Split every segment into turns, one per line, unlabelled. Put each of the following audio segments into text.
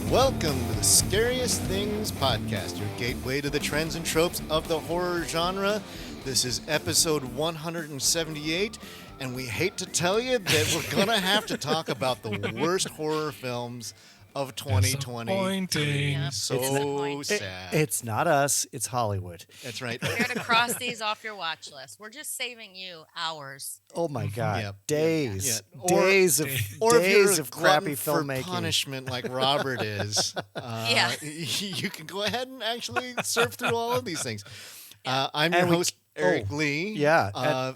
Welcome to the Scariest Things podcast, your gateway to the trends and tropes of the horror genre. This is episode 178, and we hate to tell you that we're going to have to talk about the worst horror films of 2020.
Disappointing.
Yep.
So sad.
It's not us, it's Hollywood.
That's right.
You're going to cross these off your watch list. We're just saving you hours.
Oh my God.
Yep.
Days.
Yeah. Or-
Days of
Or if you're
days
a
of crappy
glutton for
filmmaking.
punishment like Robert is,
Yeah.
you can go ahead and actually surf through all of these things. I'm
And
your
we-
host, Eric Lee,
yeah,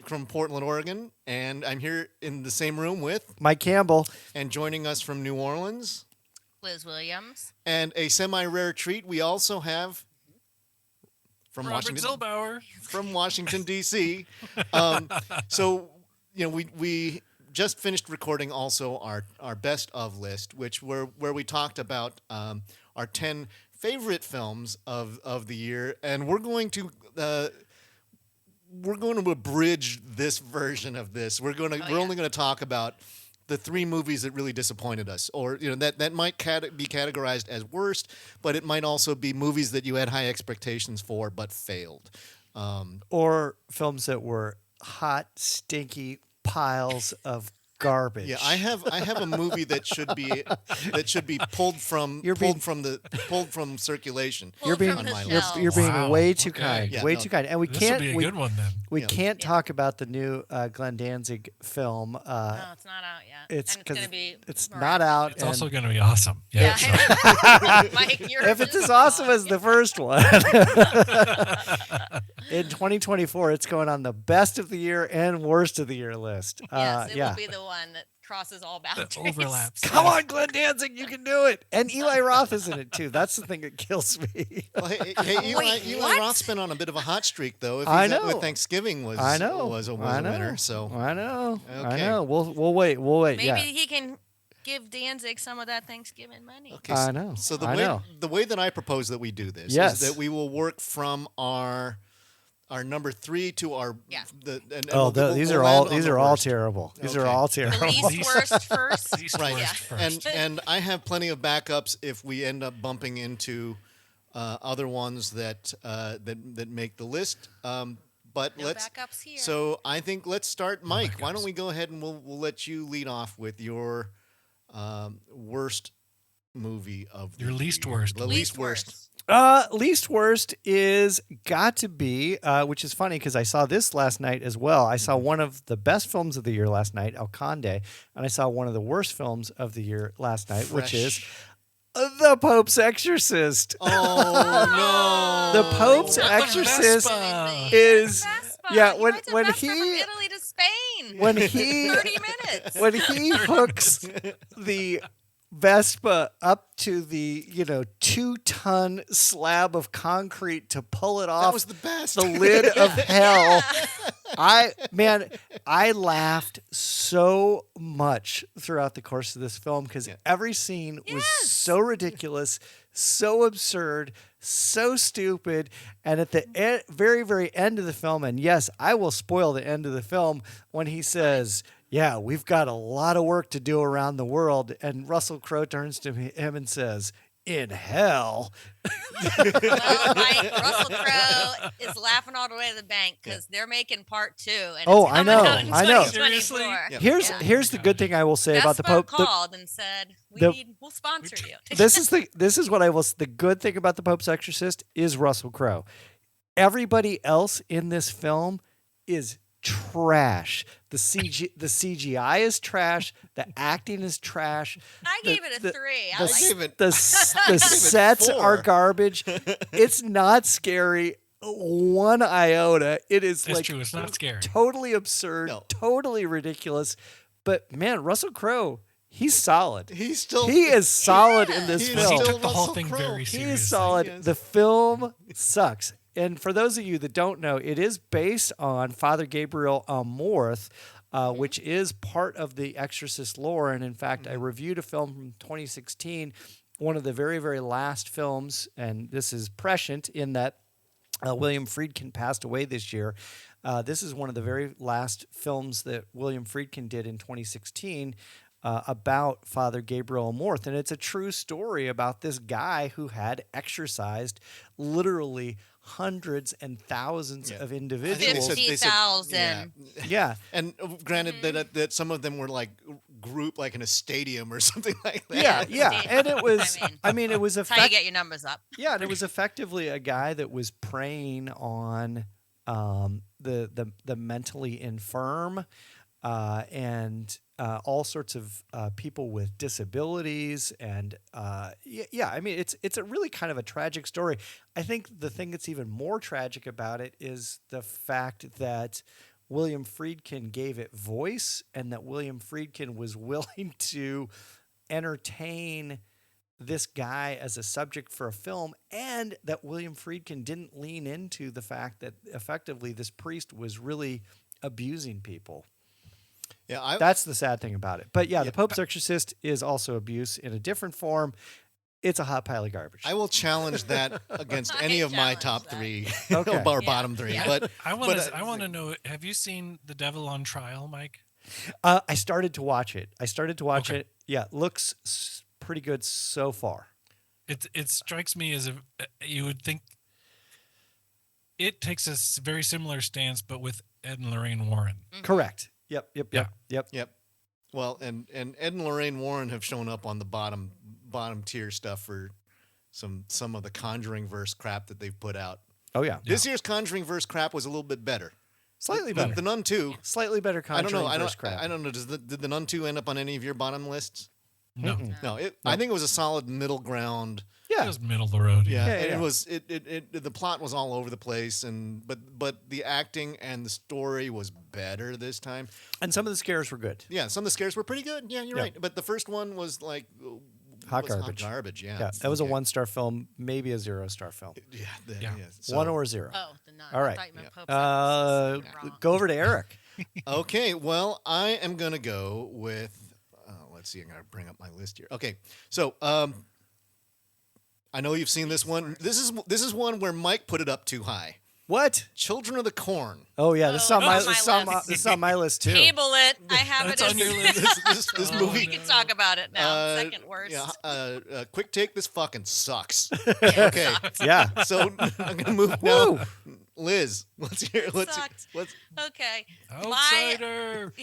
from Portland, Oregon, and I'm here in the same room with,
Mike Campbell.
and joining us from New Orleans,
Liz Williams.
and a semi-rare treat, we also have from
Robert Zilbauer.
Washington D.C. So we just finished recording also our best of list, where we talked about our 10 favorite films of the year, and we're going to abridge this version of this. We're only going to talk about the 3 movies that really disappointed us, or that might be categorized as worst, but it might also be movies that you had high expectations for but failed.
Or films that were hot, stinky piles of garbage.
Yeah, I have a movie that should be pulled from circulation.
You're being
Pulled from the
you're,
shelves.
you're being
Wow,
way too
okay.
kind.
Yeah,
way
no.
too kind. And we
This
can't
will be a good one then.
we
Yeah.
can't talk about the new Glenn Danzig film.
No, it's not out yet.
It's
and it's going to
'cause
be
it's not
miraculous.
out.
It's also going to be awesome. Yeah.
Yeah.
so-
I know. Mike, you're
If it's
just
as awesome
wrong.
as the first one. In 2024, it's going on the best of the year and worst of the year list.
Yes, it
yeah.
will be the one that crosses all
that
boundaries.
overlaps.
Come on, Glenn Danzig, you can do it. And Eli Roth is in it too. That's the thing that kills me.
Well, hey, Eli
Wait, what?
Roth's been on a bit of a hot streak though. If
I
he's
know.
with Thanksgiving was
I know.
was a
I know.
winner. So
I know. I
Okay.
know. We'll wait. We'll wait.
Maybe
yeah.
he can give Danzig some of that Thanksgiving money.
okay,
I know.
So
I know.
the way that I propose that we do this
Yes.
is that we will work from our number 3 to our
Yeah.
and
Oh,
these are all
terrible. These are
Okay.
all
The
terrible.
least worst first.
Least
Right,
worst first.
and I have plenty of backups if we end up bumping into other ones that make the list. But
No
let's.
backups here.
So I think let's start, Mike. Why
backups.
don't we go ahead and we'll let you lead off with your worst movie of the
Your least
year.
worst.
The least worst.
Least worst is got to be, which is funny because I saw this last night as well. I saw one of the best films of the year last night, El Conde, and I saw one of the worst films of the year last night, which is The Pope's Exorcist.
Oh no!
The Pope's
Oh,
Exorcist
Vespa.
is
Vespa.
yeah,
You
when-
went to
when
Vespa
he-
from Italy to Spain.
when he
30 minutes.
when he hooks the Vespa up to the 2-ton slab of concrete to pull it
That
off
was the best.
the lid of hell. I laughed so much throughout the course of this film because every scene was
Yes.
so ridiculous, so absurd, so stupid. And at the very, very end of the film, and yes, I will spoil the end of the film when he says, "Yeah, we've got a lot of work to do around the world," and Russell Crowe turns to him and says, "In hell."
Well, Mike, Russell Crowe is laughing all the way to the bank because they're making part 2. And
Oh,
it's
I
coming
know,
out in
I know.
2024.
Yeah.
Here's the good thing I will say about the
Vespa
Pope.
called and said, we'll sponsor you.
This is what I will. The good thing about the Pope's Exorcist is Russell Crowe. Everybody else in this film is trash. The CGI is trash. The acting is trash.
I gave it a 3. I
the
like
gave it-
the sets
4.
are garbage. It's not scary one iota. It is
It's
like
true. It's not scary.
totally absurd,
No.
totally ridiculous. But man, Russell Crowe, he's solid.
He
is solid in this
He is
He
film.
still
took the whole
Russell
thing
Crowe.
very
He
seriously.
is solid.
Yes.
The film sucks. And for those of you that don't know, it is based on Father Gabriel Amorth, which is part of the Exorcist lore. And in fact, I reviewed a film from 2016, one of the very, very last films, and this is prescient in that William Friedkin passed away this year. This is one of the very last films that William Friedkin did in 2016. about Father Gabriel Amorth, and it's a true story about this guy who had exorcised literally hundreds and thousands
Yeah.
of
I think
individuals.
they said-
50,000.
Yeah,
And granted that some of them were like grouped like in a stadium or something like that.
yeah, and it was.
I
it was
That's how you get your numbers up.
Yeah, and it was effectively a guy that was preying on the mentally infirm and all sorts of people with disabilities, and yeah, I mean it's a really kind of a tragic story. I think the thing that's even more tragic about it is the fact that William Friedkin gave it voice, and that William Friedkin was willing to entertain this guy as a subject for a film, and that William Friedkin didn't lean into the fact that effectively this priest was really abusing people.
Yeah,
That's the sad thing about it. But yeah, The Pope's Exorcist is also abuse in a different form. It's a hot pile of garbage.
I will challenge that against
I
any of my
challenge
top
that.
three
Okay.
or
Yeah.
bottom three.
Yeah.
But
I want
but,
to. I want to know. Have you seen The Devil on Trial, Mike?
I started to watch it.
Okay.
Yeah, looks pretty good so far.
It strikes me as if you would think it takes a very similar stance, but with Ed and Lorraine Warren.
Correct. Yep.
Yep. Well, and Ed and Lorraine Warren have shown up on the bottom tier stuff for some of the Conjuring verse crap that they've put out.
Oh yeah.
This year's Conjuring verse crap was a little bit better.
Slightly better.
The Nun 2.
Slightly better
I don't
Conjuring
know.
verse crap.
I don't know. Did the Nun 2 end up on any of your bottom lists?
No,
No. I think it was a solid middle ground.
Yeah.
it was middle of the road.
Yeah,
Yeah,
and
yeah.
it was the plot was all over the place, but the acting and the story was better this time.
And some of the scares were good.
Yeah, some of the scares were pretty good. Yeah, you're
Yeah.
right. But the first one was like
Hot
was
garbage.
Hot garbage. Yeah,
Yeah, that was a
Okay.
1-star film, maybe a 0-star film.
Yeah,
Yeah.
so-
1 or 0.
Oh, the nun.
All
I
right.
thought you meant Pope's Exorcist. Wrong.
Go over to Eric.
Okay, well, I am gonna go with. Let's see. I gotta bring up my list here. Okay, so I know you've seen this one. This is one where Mike put it up too high.
What?
Children of the Corn.
Oh yeah, this is
Oh,
on my
it's on
this is
my
on my,
list.
this is on my list too.
Table it. I have
That's
it.
on your list.
This
Oh,
movie.
We can talk about it now.
Uh,
Second worst.
Yeah, quick take. This fucking sucks. Okay,
Yeah.
so I'm gonna move now.
Woo.
Liz,
Sucked.
let's
Okay.
Outsider.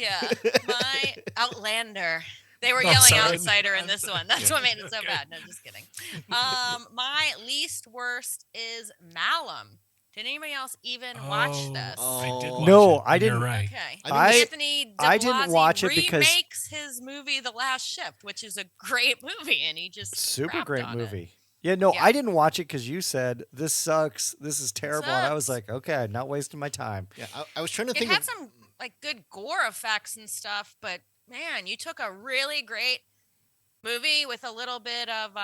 My Outlander. They were
Oh,
yelling
sorry.
outsider in this one. That's what made it so bad. No, just kidding. My least worst is Malum. Did anybody else even watch this?
I did
Oh.
watch
No,
it,
I
and you're
didn't-
Right.
Okay.
I
think
Anthony de
I didn't
Blasi
watch it because-
remakes his movie The Last Shift, which is a great movie, and he just
Super
crapped
great
on it.
movie. Yeah, no,
Yeah.
I didn't watch it because you said this sucks. This is terrible. And I was
Sucks.
like, okay, not wasting my time.
Yeah, I was trying to
It
think
had
of.
some like good gore effects and stuff, but man, you took a really great movie with a little bit of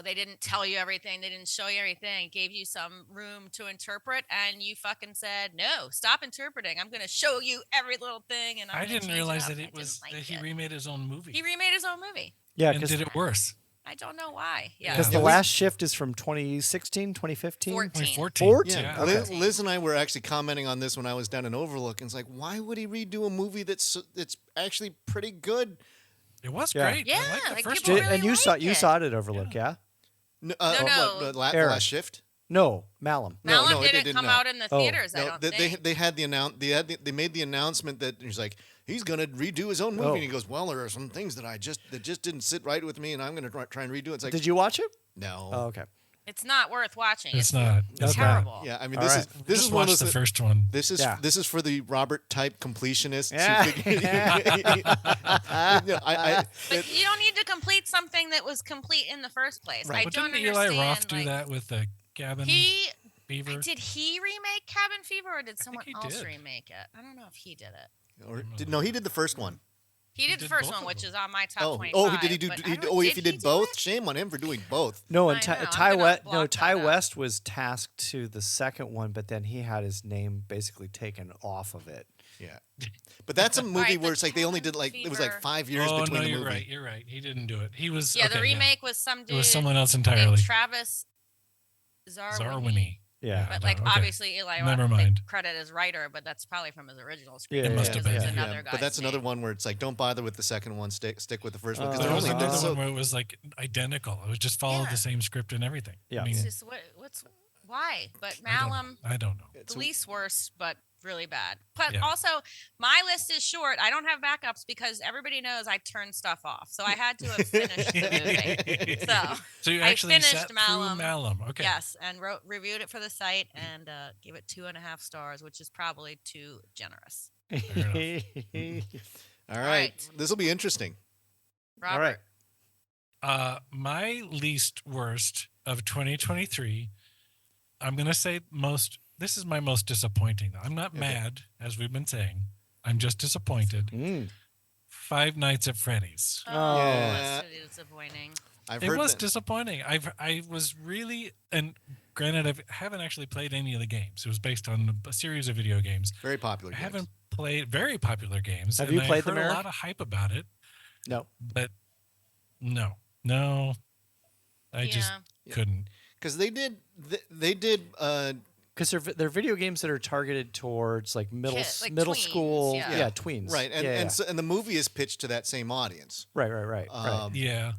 they didn't tell you everything, they didn't show you everything, gave you some room to interpret, and you fucking said, no, stop interpreting. I'm gonna show you every little thing, and I'm
I
gonna
didn't
change
realize
up.
that
I
it
didn't
was
like
that he
it.
remade his own movie.
He remade his own movie.
Yeah,
and
because
did it worse.
I don't know why. Yeah.
Yeah.
the last shift is from 2016, 2015.
14.
2014.
Yeah,
Okay.
Liz and I were actually commenting on this when I was down in Overlook, and it's like, why would he redo a movie that's actually pretty good?
It was
Yeah.
great.
Yeah,
I liked the
like
first
people
one.
really
and you
like
saw
it.
it at Overlook, yeah?
No,
No.
what, the
Eric.
last shift.
No, Malum.
No,
Malum
it
didn't
didn't,
come
no.
out in the
Oh.
theaters. I
No,
don't
they
think.
they had the they made the announcement that he's like he's gonna redo his own movie,
Oh.
and he goes, well, there are some things that that just didn't sit right with me, and I'm gonna try and redo it. It's like,
Did you watch it?
no,
Oh, okay.
It's not worth watching.
It's not.
It's
Okay.
terrible.
yeah, I mean,
All
this
right.
is this
Just
is one
watch
of
the
those.
first one.
This is
Yeah.
this is for the Robert type completionists.
Yeah.
Who think, I,
But you don't need to complete something that was complete in the first place.
Right.
I
But
don't
didn't Eli
understand.
Roth do
like,
that with the Cabin
He
Fever?
did he remake Cabin Fever or did someone
he
else
did.
remake it? I don't know if he did it.
no, he did the first one.
He did the
did
first
both
one,
of
which
them.
is on my top
Oh,
25.
did he do?
but
He,
I don't-
oh, if he did
do
both,
it?
shame on him for doing both.
No,
I
and
know, I'm
Ty
gonna
West.
block
No,
that
Ty
out.
West was tasked to the second one, but then he had his name basically taken off of it.
Yeah, but that's a movie
Right,
where
but
it's like they only did
Cabin
it was like
Fever-
5 years
Oh
between
no,
the
you're
movie.
right. You're right. He didn't do it. He was
Yeah, the
okay,
remake was some dude
It was someone else
named
entirely.
Travis Zarwini.
Zarwini.
Yeah.
But
no,
like
okay.
obviously Eli
Never
Roth,
mind.
they credit as writer, but that's probably from his original screenplay.
Yeah,
It must have
because
been,
it's
yeah.
another guy's
But that's another
name.
one where it's like, don't bother with the second one. Stick with the first one because
There
they're
was
only
another
they're so.
one where it was like identical. It was just followed
Yeah.
the same script and everything.
Yeah.
I mean,
It's just why? But
I don't know.
Malum,
I don't know.
It's
the least worst, but really bad. But
Yeah.
also, my list is short. I don't have backups because everybody knows I turn stuff off. So I had to have finished the movie. So
you
I
actually
finished
sat
Malum.
through Malum. Okay.
Yes, and reviewed it for the site and gave it 2.5 stars, which is probably too generous.
All right,
right.
this will be interesting.
Robert,
right.
My least worst of 2023. I'm gonna say this is my most disappointing. I'm not mad, as we've been saying. I'm just disappointed.
Mm.
Five Nights at Freddy's.
oh,
Yeah.
that's really disappointing.
I've
It
heard
was
that.
disappointing. I was really, and granted, I haven't actually played any of the games. It was based on a series of video games.
Very popular.
I
games.
haven't played very popular games.
Have
and
you
I
played them,
heard
Eric?
a lot of hype about it,
No.
but no, I just
Yeah.
couldn't.
because they did.
Because they're video games that are targeted towards like middle
Like
middle
tweens,
school,
yeah.
tweens,
Right, and
yeah,
and the movie is pitched to that same audience.
right.
Yeah,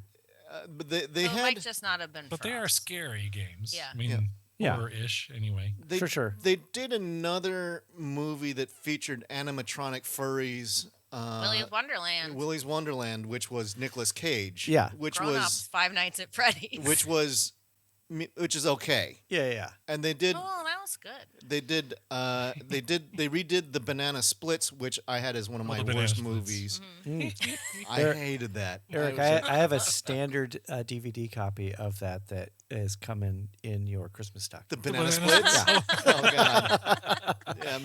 But they
So it might
had
just not have been
but
for
they are
us.
scary games.
Yeah.
I mean,
Yeah.
horror-ish anyway.
they,
For sure.
They did another movie that featured animatronic furries.
Willy's Wonderland.
Willy's Wonderland, which was Nicolas Cage.
Yeah.
which
Grown
was
ups, Five Nights at Freddy's.
which is okay.
Yeah.
And they did
Oh, that was good.
they redid the Banana Splits, which I had as one of
Oh,
my
the Banana
worst
Splits.
movies.
Mm.
I
Eric-
hated that.
Eric,
I was-
I have a standard DVD copy of that is coming in your Christmas stock.
the Banana
Banana
Splits. Oh God.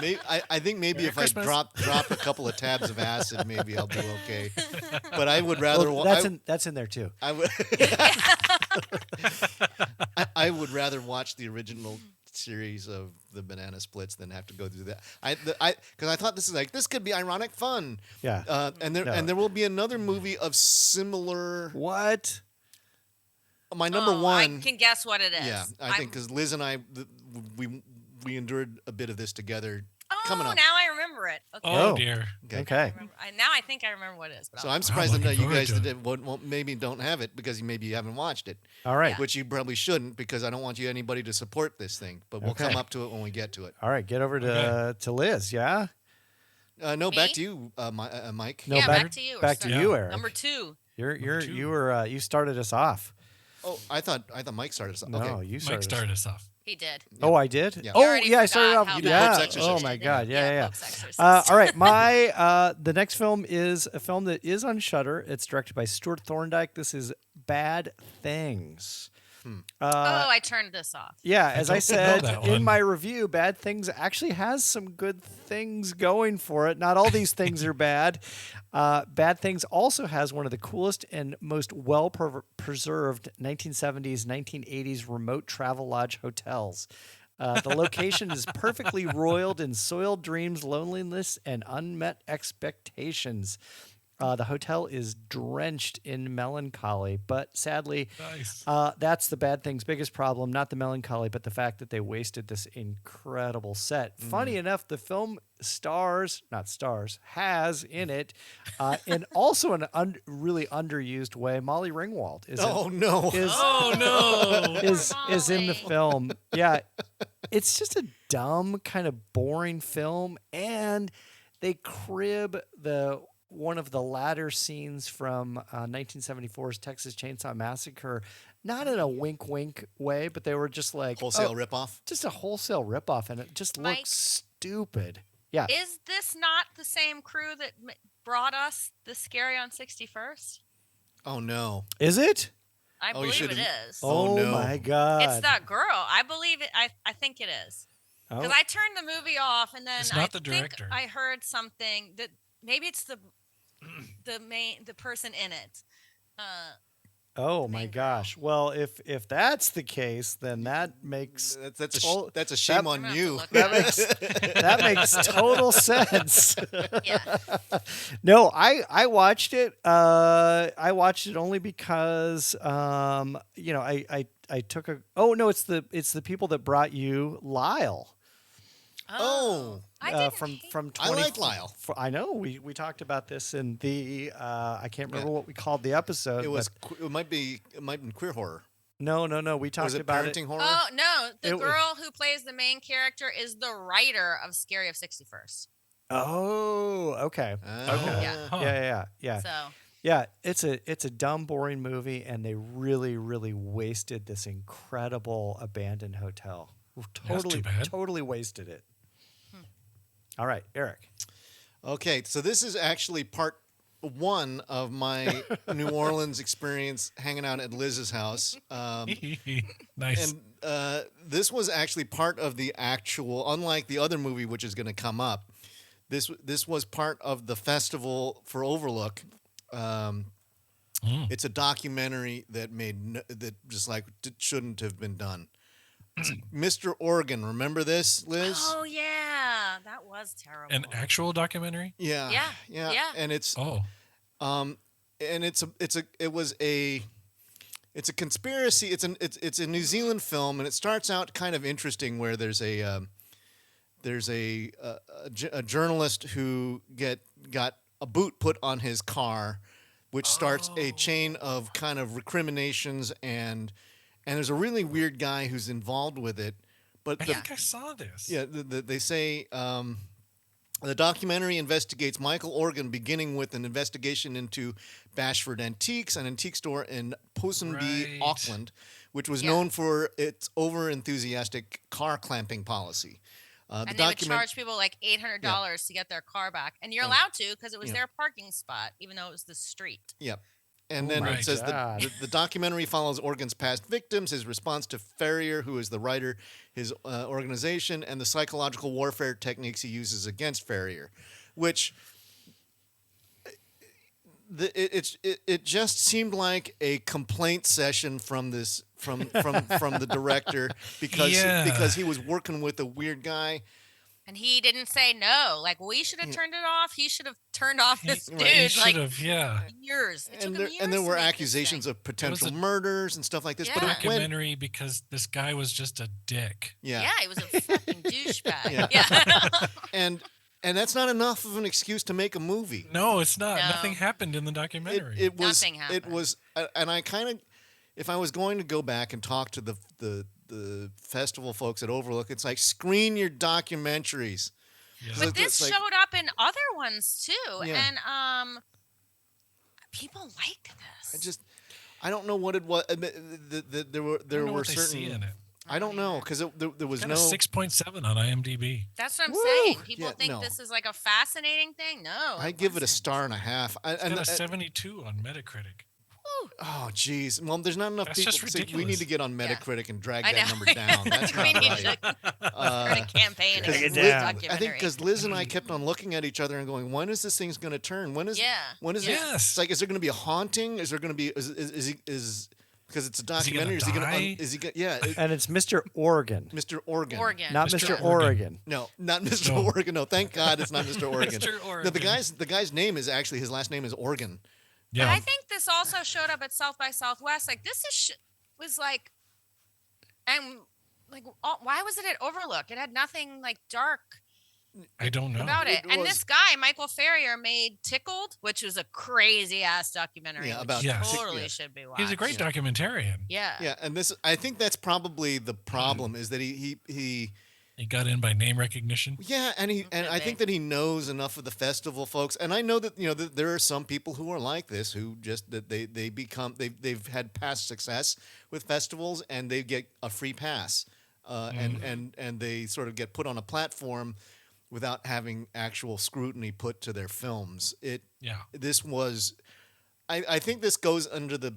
Yeah, I think maybe
Merry
if
Christmas.
I drop a couple of tabs of acid, maybe I'll do okay. But I would rather.
Well, that's in there too.
I would. I would rather watch the original series of the Banana Splits than have to go through that. Because I thought this could be ironic fun.
Yeah.
And
No.
there will be another movie of similar.
What?
My number
Oh,
one.
I can guess what it is.
Yeah, I think because Liz and I, we endured a bit of this together. Coming up.
Now I remember it. Okay.
Oh,
Oh.
dear.
Okay.
Now I think I remember what it is. But
So
I'll-
I'm surprised that
looking
you guys
forward to it.
won't maybe don't have it because maybe you haven't watched it,
All right.
Yeah.
which you probably shouldn't because I don't want anybody to support this thing. But we'll
Okay.
come up to it when we get to it.
All right. Get over to Liz. Yeah.
No, back
Me?
to you, Mike.
No,
yeah,
back-
back to you.
Back to
Yeah.
you, Eric.
Number 2.
You started us off.
Oh, I thought Mike started.
No,
Okay.
you
Mike
started.
started us off.
He did.
Oh, I did.
Yeah.
Oh,
You already
yeah, I started
forgot
off.
how
You did
bad
Pope's
it
Exorcist.
Oh
was.
my God. Yeah.
Pope's Exorcist.
All right, my the next film is a film that is on Shudder. It's directed by Stuart Thorndike. This is Bad Things.
oh, I turned this off.
Yeah, as I
don't know
said
that
in
one.
my review, Bad Things actually has some good things going for it. Not all these things are bad. Bad Things also has one of the coolest and most well-preserved 1970s, 1980s remote travel lodge hotels. The location is perfectly roiled in soiled dreams, loneliness, and unmet expectations. The hotel is drenched in melancholy, but sadly,
Nice.
that's the Bad Thing's biggest problem, not the melancholy, but the fact that they wasted this incredible set. Funny enough, the film has in it, in also an really underused way, Molly Ringwald is
Oh no.
Oh no.
is in the
Molly.
film. Yeah, it's just a dumb, kind of boring film, and they crib one of the latter scenes from 1974's Texas Chainsaw Massacre, not in a wink way, but they were just like
Wholesale ripoff.
just a wholesale ripoff, and it just
Mike?
looks stupid. Yeah,
Is this not the same crew that brought us the Scary on 61st?
Oh no.
is it?
I
Oh, you
believe it
should've-
is.
Oh, no.
My God!
It's that girl. I believe it. I think it is.
Oh.
Because I turned the movie off, and then
It's
I
not the
think
director.
I heard something that maybe it's the person in it.
Oh my
main
gosh. Well, if that's the case, then that makes
That's a shame
I'm
on
gonna have to
you.
look
that
that up.
makes that makes total sense.
Yeah.
No, I watched it. I watched it only because I took a. Oh no, it's the people that brought you Lyle.
Oh,
I didn't
From
hate.
from
I
20
like Lyle.
I know we talked about this in the I can't remember
Yeah.
what we called the episode.
It was.
but
It might be queer horror.
no. We
Or
talked
was it
about it.
parenting horror?
Oh no, the
It was-
girl who plays the main character is the writer of Scary of 61st.
Oh, okay.
Ah.
Yeah.
Huh.
Yeah.
So
Yeah, it's a dumb, boring movie, and they really, really wasted this incredible abandoned hotel. Totally,
too bad.
totally wasted it. All right, Eric.
Okay, so this is actually part one of my New Orleans experience hanging out at Liz's house.
Nice.
And this was actually part of the actual, unlike the other movie, which is going to come up. This was part of the festival for Overlook. It's a documentary that that just like shouldn't have been done. It's Mr. Oregon, remember this, Liz?
oh yeah, that was terrible.
An actual documentary?
Yeah,
Yeah.
and it's
Oh.
and it's a conspiracy. It's a New Zealand film, and it starts out kind of interesting where there's a journalist who got a boot put on his car, which starts a chain of kind of recriminations, and there's a really weird guy who's involved with it. But
I think I saw this.
yeah, they say the documentary investigates Michael Organ, beginning with an investigation into Bashford Antiques, an antique store in Ponsonby,
Right.
Auckland, which was
Yeah.
known for its over-enthusiastic car clamping policy.
and they would charge people like $800 to get their car back, and you're allowed to because it was their parking spot, even though it was the street.
Yep. And
Oh
then
my
it says
God.
the documentary follows Organ's past victims, his response to Ferrier, who is the writer, his organization, and the psychological warfare techniques he uses against Ferrier, which it just seemed like a complaint session from the director because
Yeah.
because he was working with a weird guy.
And he didn't say no. Like, we should have turned it off. He should have turned off this
He
dude.
should
Like
have, yeah.
years. It took
And
him
there,
years
and there
to
were
make this
accusations
thing.
of potential
a
murders and stuff like this. But
Yeah.
it went,
Documentary because this guy was just a dick.
Yeah, he was a fucking douchebag.
Yeah.
Yeah.
and that's not enough of an excuse to make a movie.
No, it's not.
No.
Nothing happened in the documentary.
It was
Nothing
it was and I kind of, if I was going to go back and talk to the festival folks at Overlook, it's like, screen your documentaries.
Yeah.
So
But
it's
this
like-
showed up in other ones too.
Yeah.
And people liked this.
I don't know what it was. There
I don't
there
know
were
what they see in
certain.
it.
I don't know because there was
Got
no.
a 6.7 on IMDb.
That's what I'm
Woo!
saying. People
Yeah,
think
no.
this is like a fascinating thing. No.
I give it a
wasn't.
star and a half.
It's got a 72 on Metacritic.
Oh, geez. Well, there's not enough
That's
people.
just
See, we need
ridiculous.
to get on Metacritic and drag
I
that
know.
number down. That's
we
not
need
right.
to start a campaign
Because
against
it
this
down.
I
documentary.
think because Liz and I kept on looking at each other and going, "When is this thing's going to turn? When is?
Yeah.
When is it?
Yes.
It's like, is there going to be a haunting? Is there going to be? Is because it's a documentary?
Is he gonna die?
Is he? Yeah,
And it's Mr. Oregon,
Mr. Oregon.
Oregon.
not
Mr.
Mr.
Oregon.
Oregon.
No, not Mr.
No.
Oregon. No, thank God it's not Mr. Oregon.
Mr.
No, the
Oregon.
guy's name is actually, his last name is Oregon.
But
Yeah.
I think this also showed up at South by Southwest. Like this was like, and like, why was it at Overlook? It had nothing like dark
I don't know.
about it.
It
And
was-
this guy, Michael Ferrier, made Tickled, which was a crazy ass documentary.
Yeah,
which
about-
Yes.
totally
yeah.
should be watched.
He's a great documentarian.
Yeah.
Yeah, and this, I think that's probably the problem, is that he
He got in by name recognition.
yeah, and I think that he knows enough of the festival folks, and I know that that there are some people who are like this, who just that they've had past success with festivals and they get a free pass, and they sort of get put on a platform without having actual scrutiny put to their films.
Yeah.
This was, I think this goes under the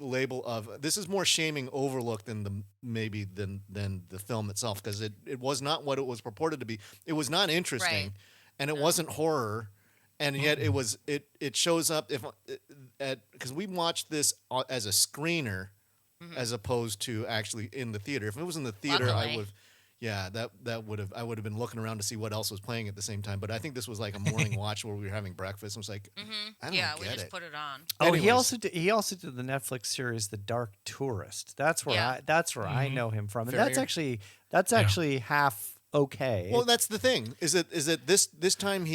label of, this is more shaming Overlook than the film itself, because it was not what it was purported to be. It was not interesting,
Right.
and it wasn't horror, and yet it shows up because we watched this as a screener as opposed to actually in the theater. If it was in the theater, I
Luckily.
would. Yeah, I would have been looking around to see what else was playing at the same time. But I think this was like a morning watch where we were having breakfast. I was like, I don't
Yeah,
get
we just
it.
put it on.
Oh, he
Anyways.
also did the Netflix series The Dark Tourist. That's where
Yeah.
I know him from. And
Fair.
that's actually half okay.
Well, that's the thing. Is that this time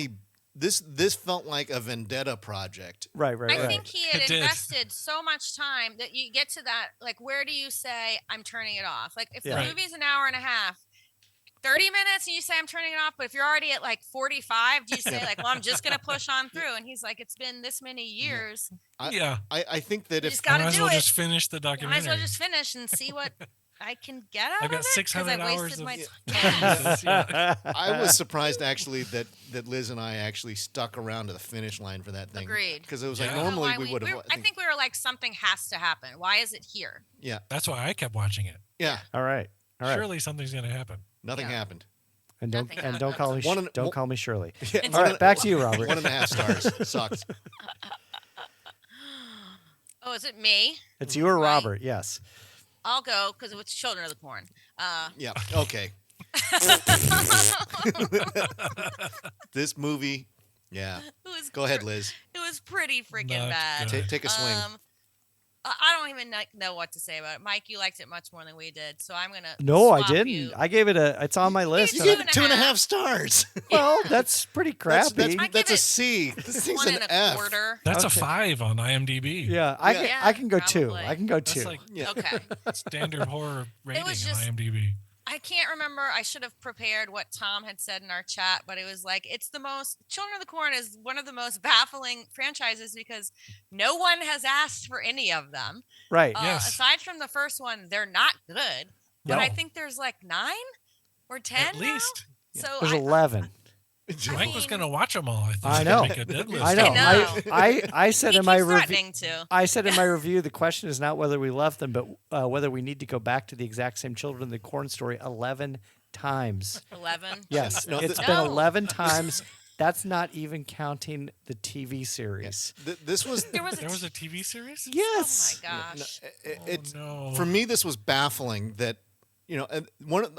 this felt like a vendetta project.
right.
I think he had
It did.
invested so much time that you get to that, like, where do you say, I'm turning it off? Like, if
Yeah.
the
Right.
movie's an hour and a half, 30 minutes and you say, I'm turning it off, but if you're already at like 45, do you say, like, well, I'm just going to push on through? And he's like, it's been this many years.
I think that
You
if
just got
I
to
might as
do
well
it.
just finish the
I
documentary.
might as well just finish and see what I can get out
I've got
of it.
600
'cause I
hours
wasted
of
my
time. Yeah.
I was surprised actually that Liz and I actually stuck around to the finish line for that thing.
Agreed.
Because it was
Yeah.
like
I don't
I don't know
normally
why
we would have.
I think we were like, something has to happen. Why is it here?
Yeah,
That's why I kept watching it.
yeah.
All right.
Surely something's going to happen.
Nothing
Yeah.
happened.
And don't
Nothing
don't call me
One and-
don't
one-
call me Shirley.
Yeah,
All right, back to you, Robert.
1.5 stars. Sucked.
Oh, is it me?
It's you or
Right.
Robert? Yes.
I'll go because it's Children of the Corn.
Yeah. Okay. This movie. Yeah.
It was
Go ahead, Liz.
It was pretty freaking
Not
bad.
good.
Take a swing.
I don't even know what to say about it. Mike, you liked it much more than we did, so I'm gonna.
No, I
swap
didn't.
you.
I gave it it's on my list.
You
You
and
gave
Two
it
and a
2.5
half.
stars.
well, that's pretty
That's,
crappy.
I
that's
give
a
it
C. This thing's
One
an
and a
F.
quarter.
That's a
Okay.
5 on IMDb.
yeah, I
Yeah.
can
Yeah,
I can go two.
probably.
I can go
That's
two.
like
Yeah.
Okay.
standard horror rating on
just-
IMDb.
I can't remember. I should have prepared what Tom had said in our chat, but it was like, Children of the Corn is one of the most baffling franchises because no one has asked for any of them.
Right.
Yes.
Aside from the first one, they're not good. But
No.
I think there's like 9 or 10
At least.
now? So
There's
I-
11.
Mike was
mean-
going to watch them all. I thought.
I know.
Make a dead list.
I know.
know.
I said
he
in my
keeps
review.
threatening to.
I said in my review, the question is not whether we love them, but whether we need to go back to the exact same Children of the Corn story 11 times.
11.
Yes,
No,
it's
th-
been
No.
11 times. That's not even counting the TV series.
This was.
There was a,
There was a TV series?
Yes.
Oh my gosh.
It's
no.
for me. This was baffling. That and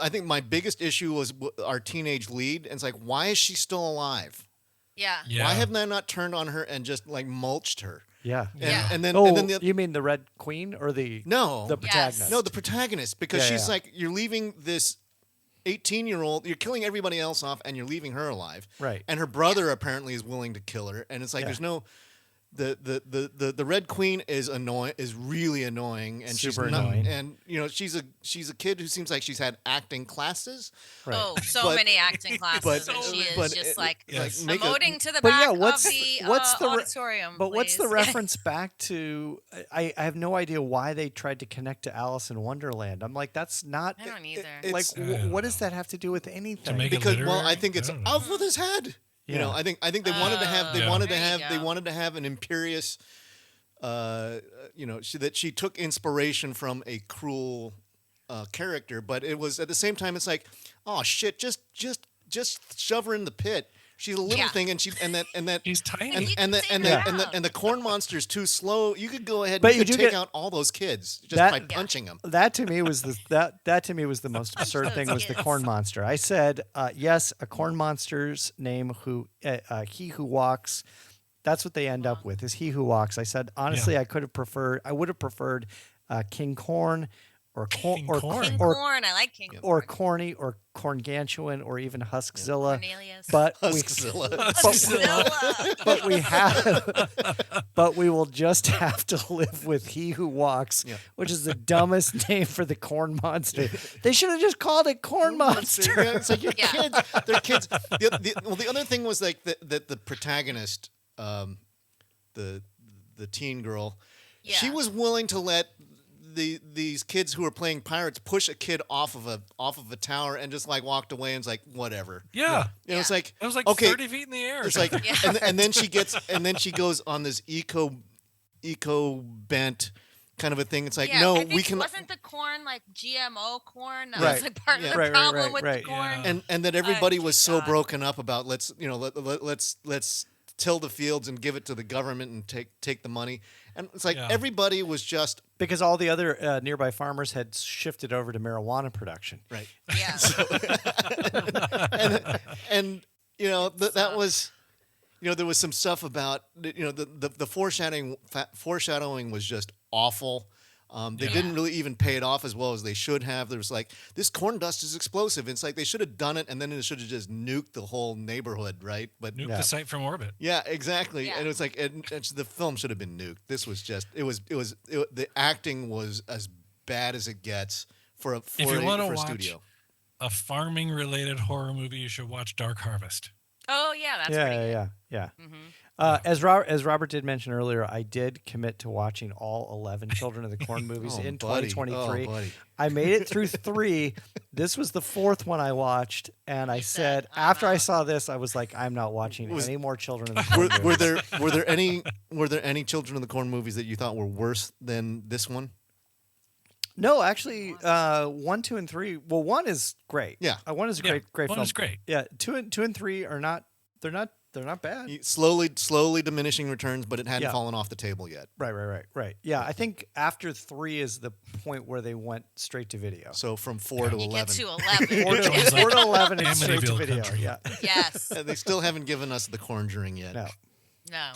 I think my biggest issue was our teenage lead. And it's like, why is she still alive?
Yeah.
Yeah.
Why haven't I not turned on her and just like mulched her?
Yeah.
And,
Yeah.
and then
Oh,
and then the
you mean the Red Queen or the
no
the
Yes.
protagonist?
no the protagonist because
Yeah,
she's
yeah.
like, you're leaving this 18-year-old, you're killing everybody else off and you're leaving her alive.
Right.
And her brother apparently is willing to kill her. And it's like
Yeah.
there's no the Red Queen is really annoying, and
Super
she's not,
annoying.
and she's a kid who seems like she's had acting classes.
Right.
Oh, so
But-
many acting classes.
but-
and she is
but
just
it-
like
Yes.
make a-
emoting to the
But
back
yeah, what's
of the,
what's the re-
auditorium.
But what's the
please.
reference back to? I have no idea why they tried to connect to Alice in Wonderland. I'm like, that's not.
I don't either.
Like,
It's-
I don't
what does
know.
that have to do with anything?
make it
Because
literary?
I think it's
I don't know.
off with his head.
Yeah.
I think they wanted to have
Yeah.
There you go.
wanted to have an imperious she took inspiration from a cruel character, but it was at the same time it's like, oh shit, just shove her in the pit. She's a little
Yeah.
thing, and that
He's tiny.
And you
and the
can
and
say
the,
that
and the
out.
and the corn monster's too slow. You could go ahead
But
and
you
you could
do
take
get-
out all those kids just
That-
by
Yeah.
punching them.
That to me was that to me was the most absurd
those
thing was the
kids.
corn monster. I said yes, a corn monster's name he who walks. That's what they end up with is he who walks. I said honestly, I would have preferred King Corn or
King
or
Corn.
King
or
Corn. I like King
or
Corn.
Corny or Corngantuan or even Huskzilla.
Cornelius.
But we
Huskzilla.
Zilla.
but we have but we will just have to live with he who walks,
Yeah.
which is the dumbest name for the corn monster. They should have just called it corn monster.
Yeah, it's like your
Yeah.
kids. They're kids. The other thing was like that the protagonist, the teen girl, she
Yeah.
was willing to let these kids who were playing pirates push a kid off of a tower and just like walked away and was like, whatever.
Yeah.
It's like,
It was like
okay,
30 feet in the air.
it's like,
Yeah.
and then she goes on this eco bent kind of a thing. It's like,
Yeah,
no,
I think
we can.
Wasn't the corn like GMO corn? That
Right.
was like part
Yeah.
of the
Right, right,
problem
right,
with
right.
the corn.
Yeah.
And that everybody
Oh,
was so
God.
broken up about let's till the fields and give it to the government and take the money. And it's like
Yeah.
everybody was just
Because all the other nearby farmers had shifted over to marijuana production.
right.
Yeah.
And that was, there was some stuff about the foreshadowing was just awful. They
Yeah.
didn't really even pay it off as well as they should have. There was like, this corn dust is explosive. It's like they should have done it, and then it should have just nuked the whole neighborhood, right? But
Nuke
Yeah.
the site from orbit.
yeah, exactly.
Yeah.
And it was like, the film should have been nuked. This was just, the acting was as bad as it gets for a
you wanna
for a
watch-
studio.
A farming related horror movie, you should watch Dark Harvest.
Oh yeah, that's
yeah,
pretty good.
yeah.
Mm-hmm.
As Robert did mention earlier, I did commit to watching all 11 Children of the Corn movies
Oh,
in
buddy.
2023.
Oh, buddy.
I made it through 3. This was the 4th one I watched, and I
You
said
said, "I'm
after I
out."
saw this, I was like, I'm not watching
Was-
any more Children of the Corn
Were
movies.
were there any Children of the Corn movies that you thought were worse than this one?
No, actually, 1, 2, and 3. Well, 1 is great.
Yeah.
1 is a
Yeah,
great
one
film.
is great.
Yeah, 2 and 3 are not. They're not bad.
Slowly diminishing returns, but it hadn't
Yeah.
fallen off the table yet.
Right. Yeah, I think after 3 is the point where they went straight to video.
So from 4 to
You
11.
get to 11.
4 to,
Jones,
4 to 11 is straight to
Amityville
video.
Country.
Yeah.
Yes.
They still haven't given us the Conjuring yet.
No.
No.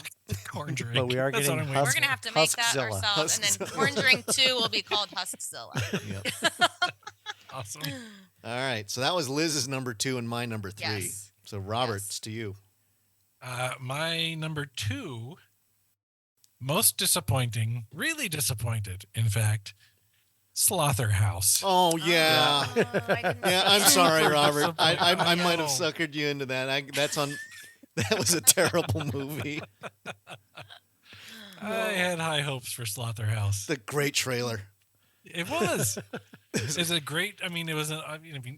Corn drink.
But we are
That's
getting
what I'm waiting
We're
for.
gonna have to make that
Huskzilla.
ourselves, and then Corn Drink 2 will be called Huskzilla.
Yep.
Awesome.
All right. So that was Liz's number 2 and my number 3.
Yes.
So Robert's to you.
My number 2, most disappointing, really disappointed, in fact, Slaughterhouse.
Oh yeah.
Oh, I didn't
Yeah,
see
I'm
that.
sorry, Robert. I
I
might have
know.
suckered you into that. That was a terrible movie.
I had high hopes for Slaughterhouse.
The great trailer.
It was. It's a great. I mean, it was.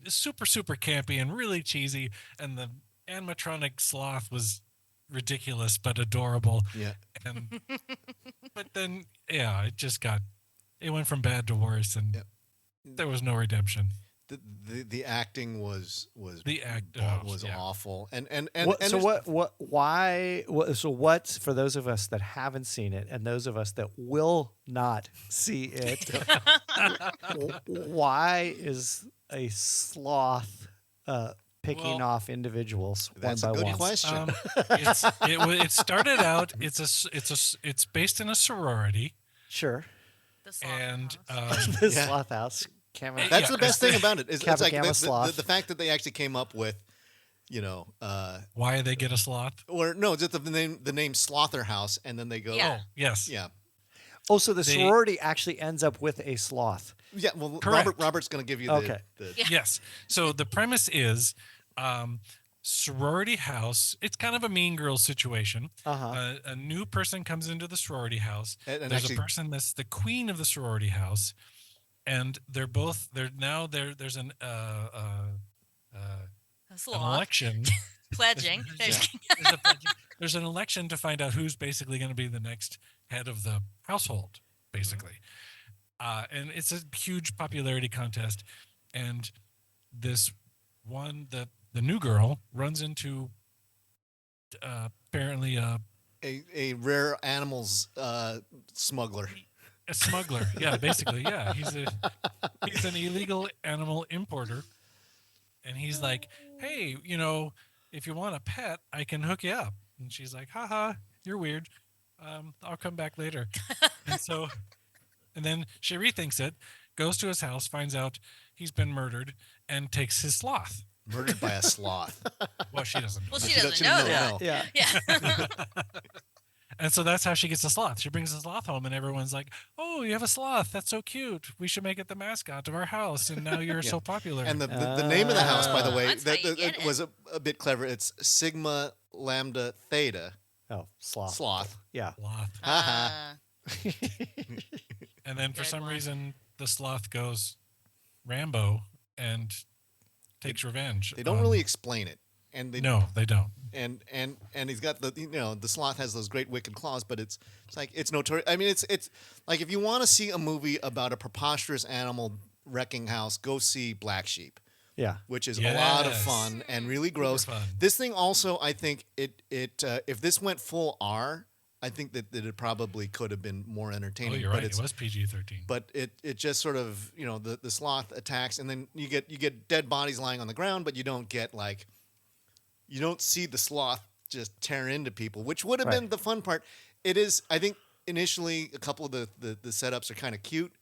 Super campy and really cheesy, and the animatronic sloth was ridiculous but adorable.
Yeah.
And but then, yeah, it went from bad to worse, and
Yep.
there was no redemption.
The acting was
The act
was
yeah.
awful. And
what for those of us that haven't seen it and those of us that will not see it, why is a sloth picking
Well,
off individuals
That's a
one by
good
one?
question.
It started out. It's based in a sorority,
Sure.
The sloth
and
house.
The
Yeah.
sloth house.
That's
yeah,
the best thing about it. Is it's like
Kabakama sloth.
the fact that they actually came up with,
why they get a sloth?
or no, just the name Slaughterhouse, and then they go,
Yeah.
Oh, yes.
yeah.
Oh, so the
They-
sorority actually ends up with a sloth.
Yeah, well,
Correct.
Robert's going to give you
Okay.
the
Yes. So the premise is sorority house. It's kind of a Mean Girls situation.
Uh-huh.
A new person comes into the sorority house.
And
There's
actually-
a person that's the queen of the sorority house, and there's an
A sloth.
election.
Pledging. There's-
There's an election to find out who's basically going to be the next head of the household, basically. And it's a huge popularity contest. And this one, the new girl runs into apparently a
a rare animals smuggler.
smuggler. Yeah, basically. Yeah. He's an illegal animal importer. And he's like, hey, if you want a pet, I can hook you up. And she's like, haha, you're weird. I'll come back later. And then she rethinks it, goes to his house, finds out he's been murdered, and takes his sloth.
Murdered by a sloth.
Well, she doesn't.
well,
She
she
don't-
doesn't
she
know
doesn't
that.
Yeah.
Yeah.
And so that's how she gets the sloth. She brings the sloth home, and everyone's like, oh, you have a sloth. That's so cute. We should make it the mascot of our house. And now you're so popular.
And the name of the house, by the way,
That's how you get
it
it.
was a bit clever. It's Sigma Lambda Theta
Oh, sloth.
Sloth.
Yeah.
sloth.
Uh,
And then for
Good
some
one.
reason, the sloth goes Rambo and takes revenge.
They don't really explain it, and they
No, they don't.
and he's got the sloth has those great wicked claws, but it's like it's notorious. I mean, it's like if you want to see a movie about a preposterous animal wrecking house, go see Black Sheep.
Yeah.
which is a lot of
Yes.
fun and really gross.
fun.
This thing also, I think if this went full R, I think that it probably could have been more
Oh,
entertaining.
you're
but
right. It
it's-
was PG-13.
But it just sort of, the sloth attacks, and then you get dead bodies lying on the ground, but you don't see the sloth just tear into people, which would have been
Right.
the fun part. It is, I think, initially a couple of the setups are kind of cute,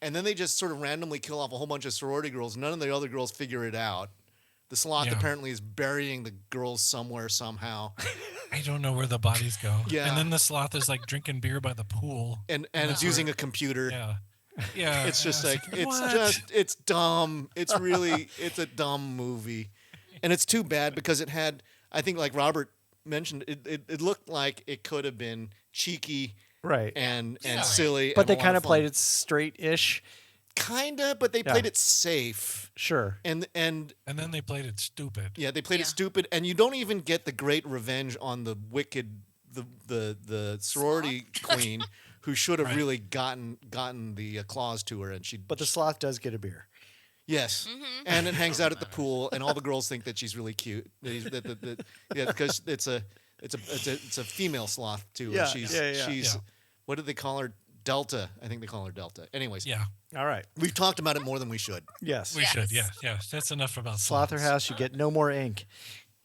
and then they just sort of randomly kill off a whole bunch of sorority girls. None of the other girls figure it out. The sloth
Yeah.
apparently is burying the girls somewhere somehow,
I don't know where the bodies go.
Yeah.
And then the sloth is like drinking beer by the pool.
and
that's
it's using
where-
a computer.
Yeah. Yeah.
It's just
I
like
was what?
it's dumb. It's a dumb movie, and it's too bad because it had, I think, like Robert mentioned, it looked like it could have been cheeky
Right.
and
Silly.
silly,
But
and
they
a lot
kind of
fun.
played it straight-ish.
Kinda, but they
Yeah.
played it safe,
Sure.
and
And then they played it stupid.
yeah, they played it
Yeah.
stupid, and you don't even get the great revenge on the wicked the sorority queen who should have
Right.
really gotten the claws to her, and she.
But the sloth does get a beer.
Yes, and it hangs out at the pool, and all the girls think that she's really cute. Yeah, because it's a female sloth too.
Yeah,
she's
yeah, yeah.
she's
Yeah.
what did they call her? Delta. I think they call her Delta. Anyways,
Yeah.
All right.
we've talked about it more than we should.
Yes.
We should.
Yes.
Yes. That's enough about
Slaughterhouse, you get no more ink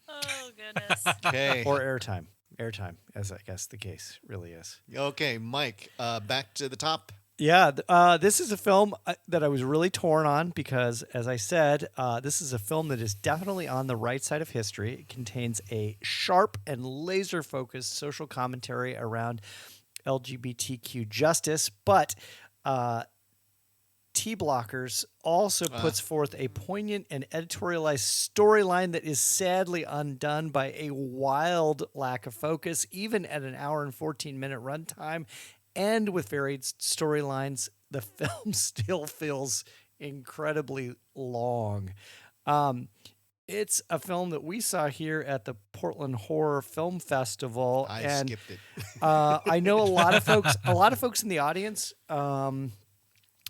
Oh goodness.
Okay,
or airtime. Airtime, as I guess the case really is.
okay, Mike. Back to the top.
Yeah, this is a film that I was really torn on because, as I said, this is a film that is definitely on the right side of history. It contains a sharp and laser-focused social commentary around LGBTQ justice, but T-Blockers also puts forth a poignant and editorialized storyline that is sadly undone by a wild lack of focus, even at an hour and 14-minute runtime. And with varied storylines, the film still feels incredibly long. It's a film that we saw here at the Portland Horror Film Festival,
I
and
skipped it.
I know a lot of folks in the audience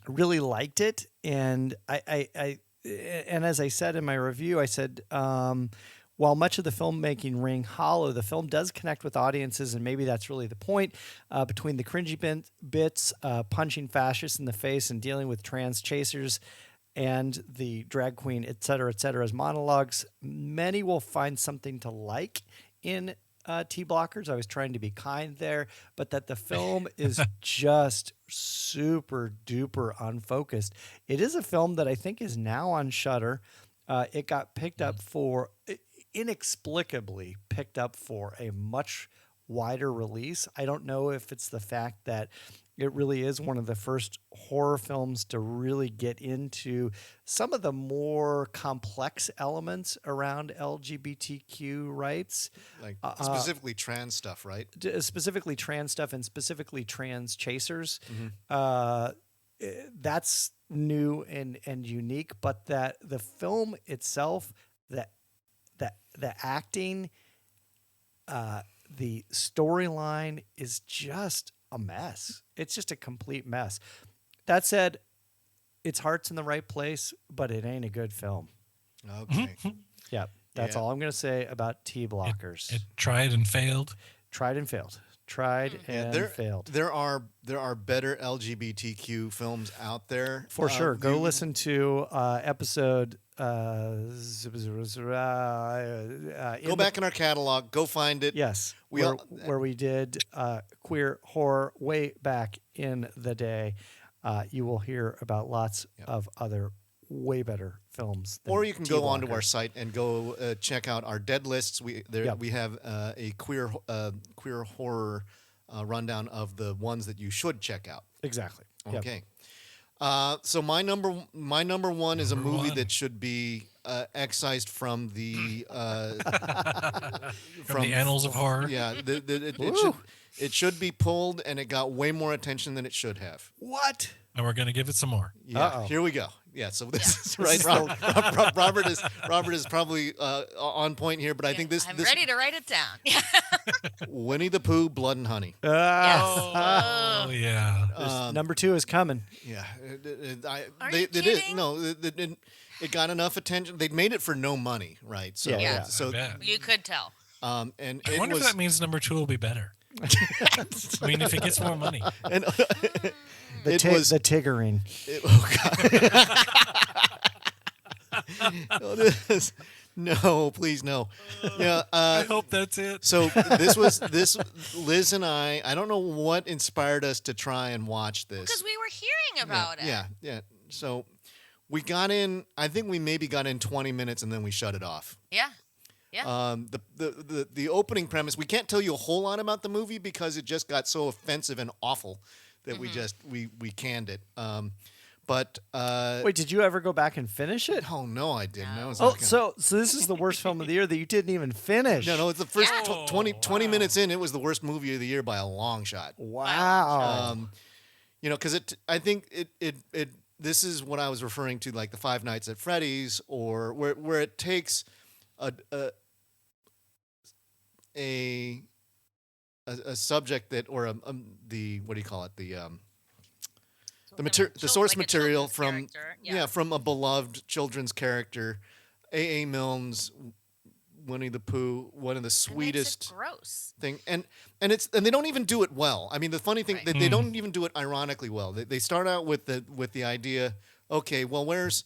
really liked it, and and as I said in my review, I said while much of the filmmaking ring hollow, the film does connect with audiences, and maybe that's really the point. Between the cringy bits, punching fascists in the face, and dealing with trans chasers, and the drag queen, et cetera, as monologues, many will find something to like in T-Blockers. I was trying to be kind there, but that the film is just super duper unfocused. It is a film that I think is now on Shudder. It got picked up inexplicably picked up for a much wider release. I don't know if it's the fact that it really is one of the first horror films to really get into some of the more complex elements around LGBTQ rights,
Like specifically trans stuff, right?
specifically trans stuff and specifically trans chasers. That's new and unique, but that the film itself, the acting, the storyline is just a mess. It's just a complete mess. That said, its heart's in the right place, but it ain't a good film.
Okay.
Yeah, that's
Yeah.
all I'm going to say about T-Blockers.
It tried and failed.
Tried and failed. Tried and failed.
There are better LGBTQ films out there
For sure. Go
you-
listen to episode.
Go back in our catalog. Go find it.
Yes,
We
where,
all-
where we did queer horror way back in the day. You will hear about lots of other way better films. Than
Or you can go onto
T-Blocker.
our site and go check out our dead lists. We have a queer horror rundown of the ones that you should check out.
Exactly. Yep.
Okay. So my number one is a
Number
movie
one.
that should be excised from the
From the annals of horror.
Yeah, it
Woo.
It should be pulled, and it got way more attention than it should have.
What?
And we're gonna give it some more.
Yeah,
Uh-oh.
here we go. Yeah, so this
Yeah.
is right. Robert is probably on point here, but I think this
I'm
this
ready to write it down.
Winnie the Pooh, Blood and Honey.
Oh yeah.
Number 2 is coming.
Yeah,
Are
they
you
did
kidding?
no, it got enough attention. They made it for no money, right? So
Yeah.
so
I bet.
You could tell.
and
I
it
wonder
was
if that means number 2 will be better. I mean, if it gets more money.
and
The
it was
the Tiggering.
oh, this, no, please no. Yeah,
I hope that's it.
so this Liz and I don't know what inspired us to try and watch this.
Because we were hearing about it.
Yeah. So we got in. I think we maybe got in 20 minutes and then we shut it off.
Yeah. Yeah.
The opening premise. We can't tell you a whole lot about the movie because it just got so offensive and awful that we canned it. But
Wait, did you ever go back and finish it?
oh no, I didn't. I was
Oh,
like,
so this is the worst film of the year that you didn't even finish.
no, it's the first
Yeah.
20 minutes in. It was the worst movie of the year by a long shot.
Wow.
Because I think it this is what I was referring to, like the Five Nights at Freddy's, or where it takes a subject that, or the, what do you call it, the source
Like a
material
children's
from
character.
from a beloved children's character, A. Milne's Winnie the Pooh, one of the
And makes it
sweetest
gross.
thing, and they don't even do it well. I mean, the funny thing,
Right.
they don't even do it ironically well. They start out with the idea, okay, well, where's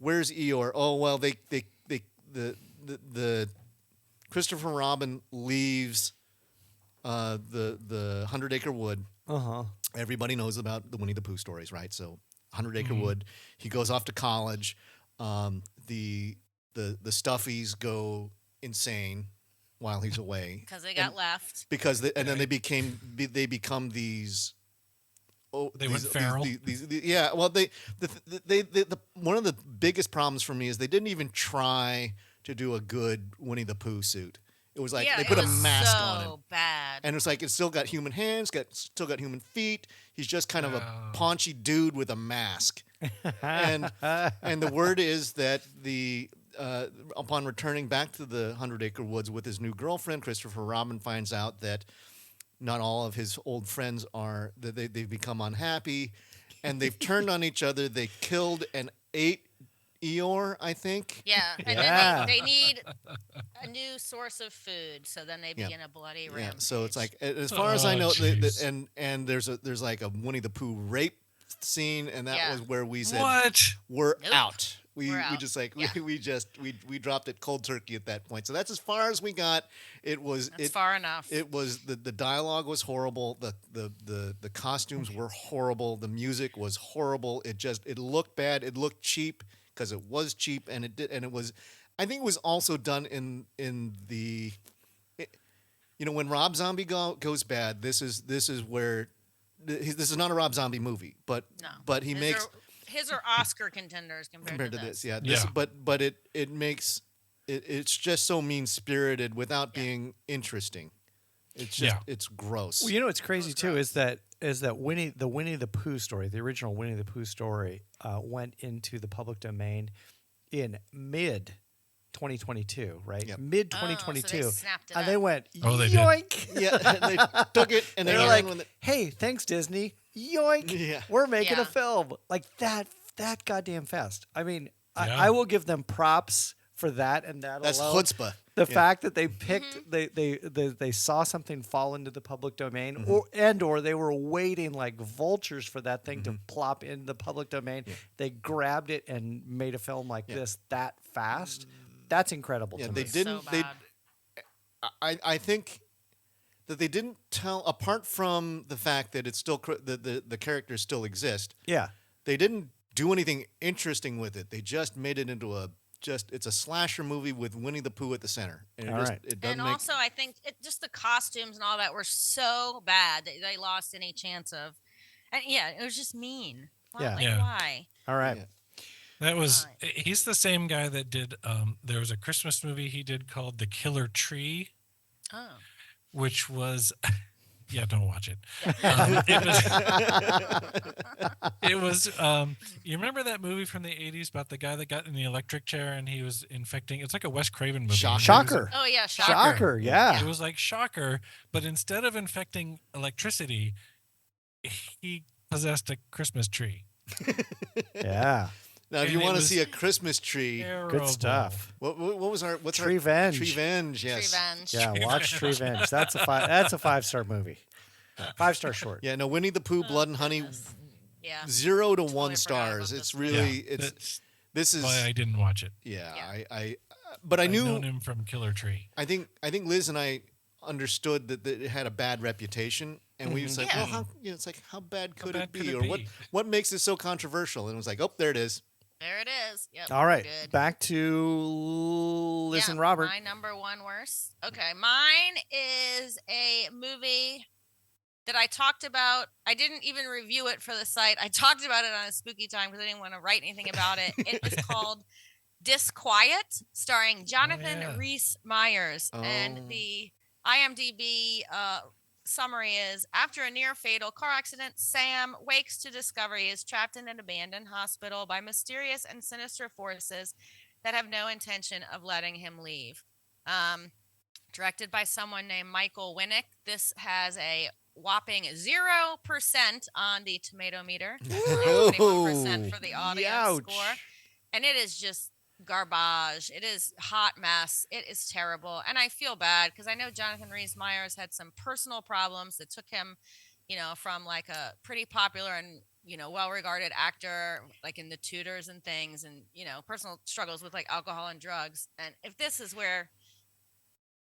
Eeyore? Oh, well, the Christopher Robin leaves the 100 Acre Wood.
Uh-huh.
Everybody knows about the Winnie the Pooh stories, right? So 100 Acre Wood. He goes off to college. The Stuffies go insane while he's away
Because they got left.
because then they become these. Oh,
They went feral.
Yeah, well, they one of the biggest problems for me is they didn't even try to do a good Winnie the Pooh suit. It was like
Yeah,
they
it
put a
was
mask
so
on him.
bad.
And it's like it's still got human hands, still got human feet. He's just kind of a
Oh.
paunchy dude with a mask. and the word is that upon returning back to the 100 Acre Woods with his new girlfriend, Christopher Robin finds out that not all of his old friends are that they've become unhappy, and they've turned on each other. They killed and ate Eeyore, I think.
Yeah, and
Yeah.
then they need a new source of food, so then they begin a bloody
Yeah,
rampage.
so it's like, as far as I
Oh,
know,
jeez.
and there's like a Winnie the Pooh rape scene, and that
Yeah.
was where we said
What?
we're
Nope.
out. We
We're out.
just like
Yeah.
we dropped it cold turkey at that point. So that's as far as we got. It was
That's far enough.
It was the dialogue was horrible. The costumes were horrible. The music was horrible. It looked bad. It looked cheap because it was cheap, and it was. I think it was also done in the. When Rob Zombie goes bad, this is where. This is not a Rob Zombie movie, but
no,
he
His
makes.
are- his are Oscar contenders compared
to
to
this.
this.
Yeah,
Yeah.
but it makes it's just so mean spirited without being interesting. It's just it's gross.
Well, you know what's crazy
Those
too
gross.
is that Winnie the Pooh story, the original Winnie the Pooh story, went into the public domain in mid 2022, right?
Yep.
Mid
Oh, so they
2022,
snapped it
and they
up.
went
Oh, they did.
yoink.
Yeah, and they took it and they
They're
ran
like,
with it.
"Hey, thanks Disney, yoink!
Yeah.
We're making
Yeah.
a film like that goddamn fast." I mean,
Yeah.
I will give them props for that and that
That's
alone.
chutzpah.
The
Yeah.
fact that they picked they saw something fall into the public domain
Mm-hmm.
or they were waiting like vultures for that thing to plop in the public domain. They grabbed it and made a film like this that fast. That's incredible
Yeah,
to
they
me.
didn't.
So
They,
bad.
I think that they didn't tell. Apart from the fact that it's still the characters still exist,
Yeah.
they didn't do anything interesting with it. They just made it into it's a slasher movie with Winnie the Pooh at the center, and
All right.
it doesn't
And
make.
also, I think just the costumes and all that were so bad that they lost any chance of. And yeah, it was just mean. Why?
Yeah.
Like,
Yeah.
why?
All right.
Yeah.
That was.
Right.
He's the same guy that did. There was a Christmas movie he did called The Killer Tree,
Oh,
which was Yeah, don't watch it.
Yeah.
It was. You remember that movie from the '80s about the guy that got in the electric chair and he was infecting? It's like a Wes Craven movie.
Shocker.
Oh yeah, Shocker.
Shocker, yeah.
It was like Shocker, but instead of infecting electricity, he possessed a Christmas tree.
Yeah.
Now, if
And
you
it
want to
was
see a Christmas tree,
Terrible.
Good stuff.
what's our
Treevenge.
Treevenge, yes.
Revenge.
Yeah, watch Treevenge. That's a 5-star movie. 5-star short.
Yeah, no, Winnie the Pooh, Blood and Honey,
Goodness. Yeah.
0 to
Totally
1
forgot
stars.
about
It's
this
really
That's
this is
why I didn't watch it.
yeah,
Yeah.
but I
I'd known
knew
him from Killer Tree.
I think Liz and I understood that it had a bad reputation, and we was like,
Yeah.
well, it's like how bad could
bad
it be,
could it
or
be?
what makes it so controversial? And it was like, oh, there it is.
There it is. Yep.
All right,
Good.
back to Liz and Robert.
My number one worst. Okay, mine is a movie that I talked about. I didn't even review it for the site. I talked about it on a spooky time because I didn't want to write anything about it. It is called Disquiet, starring Jonathan
yeah.
Rhys Meyers.
Oh.
And the IMDb summary is: after a near fatal car accident, Sam wakes to discover he is trapped in an abandoned hospital by mysterious and sinister forces that have no intention of letting him leave. Directed by someone named Michael Winnick. This has a whopping 0% on the tomato meter, 21% for the audience
Ouch.
score, and it is just garbage. It is hot mess. It is terrible, and I feel bad because I know Jonathan Rhys Meyers had some personal problems that took him, from like a pretty popular and well-regarded actor, like in The Tudors and things, and personal struggles with like alcohol and drugs. And if this is where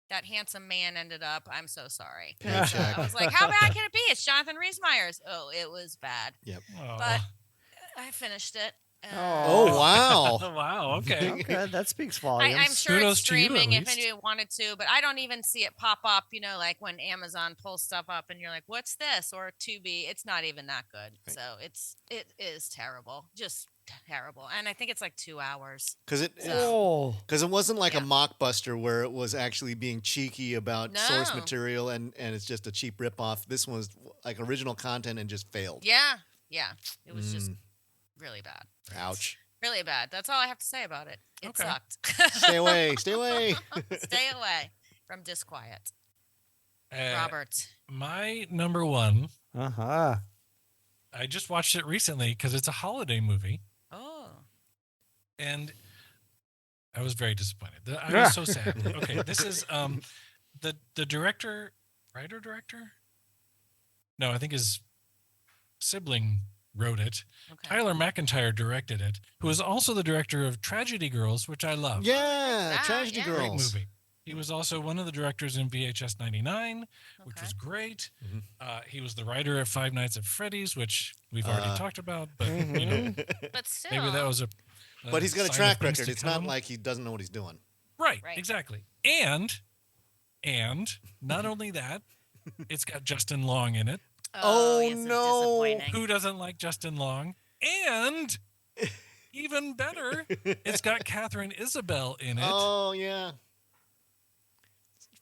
that handsome man ended up, I'm so sorry.
Yeah,
So I was like, how bad can it be? It's Jonathan Rhys Meyers. Oh, it was bad.
Oh.
But I finished it.
Oh wow.
Oh, wow. Okay.
Okay, that speaks volumes.
I'm sure
Kudos
it's
to you, at
streaming if
least.
anyone wanted to, but I don't even see it pop up, like when Amazon pulls stuff up and you're like, what's this? Or Tubi. It's not even that good.
Right.
So it is terrible. Just terrible. And I think it's like 2 hours.
Because
Oh,
it wasn't like a
Yeah.
mockbuster where it was actually being cheeky about source
No.
material and it's just a cheap ripoff. This was like original content and just failed.
Yeah. Yeah. It was just really bad.
Ouch.
Really bad. That's all I have to say about it. It
Okay.
sucked.
Stay away. Stay away.
Stay away from Disquiet.
Uh,
Robert.
My number one,
uh-huh.
I just watched it recently because it's a holiday movie,
Oh.
and I was very disappointed. I was so sad. Okay, this is the director, writer-director? No, I think his sibling wrote it.
Okay.
Tyler McIntyre directed it, who is also the director of Tragedy Girls, which I love.
Yeah.
Ah,
Tragedy
yeah.
Great
Girls.
movie. He was also one of the directors in VHS 99, which
Okay.
was great.
Mhm.
He was the writer of Five Nights at Freddy's, which we've already talked about, but
But still.
maybe that was a
But he's got a
sign of
track
things
record.
to
It's not
come.
like he doesn't know what he's doing.
right,
Right.
exactly. And not only that, it's got Justin Long in it.
Oh,
yes, it's
no.
disappointing.
Who doesn't like Justin Long? And even better, it's got Catherine Isabel in it.
Oh yeah.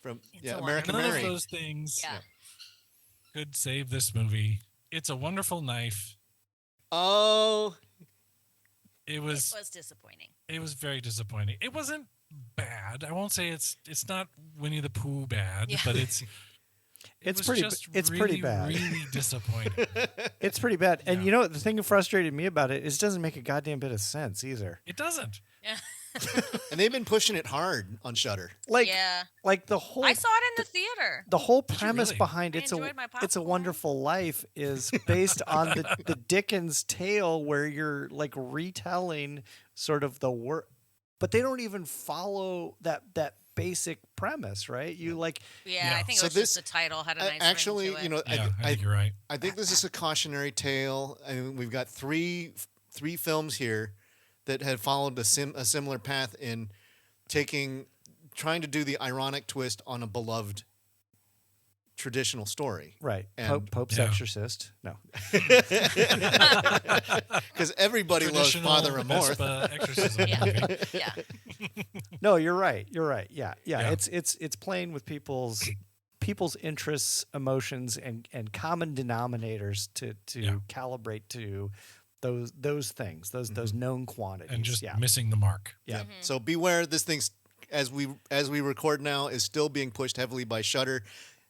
From
It's a
American
None
Mary.
of those things
Yeah.
could save this movie. It's a Wonderful Knife.
Oh,
It was
It was disappointing.
it was very disappointing. It wasn't bad. I won't say it's not Winnie the Pooh bad,
Yeah.
but it
It's
was
pretty.
just
It's
really,
pretty bad.
Really disappointing.
It's pretty bad. And
Yeah.
you know what? The thing that frustrated me about it is it doesn't make a goddamn bit of sense either.
It doesn't.
Yeah.
and they've been pushing it hard on Shudder.
Like,
Yeah.
like the whole
I saw it in the theater.
the whole
you
premise
really?
behind
I
it's a
enjoyed my
it's a
popcorn.
Wonderful Life is based on the Dickens tale where you're like retelling sort of the work, but they don't even follow that basic premise, right? You like
Yeah,
Yeah.
I think
So
it was
this-
just the title had a nice
Actually,
ring to it.
you know,
Yeah, I think you're right.
I think this is a cautionary tale. I mean, we've got three films here that have followed a similar path in trying to do the ironic twist on a beloved traditional story.
right.
And-
Pope's
Yeah.
Exorcist. No.
Because everybody loves
Traditional
Father Amorth.
Vespa exorcism
Yeah.
movie.
Yeah.
No, you're right. You're right. Yeah.
Yeah.
It's playing with people's people's interests, emotions, and common denominators to calibrate to those things, those known quantities,
and just missing the mark.
Yeah.
So beware, this thing's as we record now is still being pushed heavily by Shudder.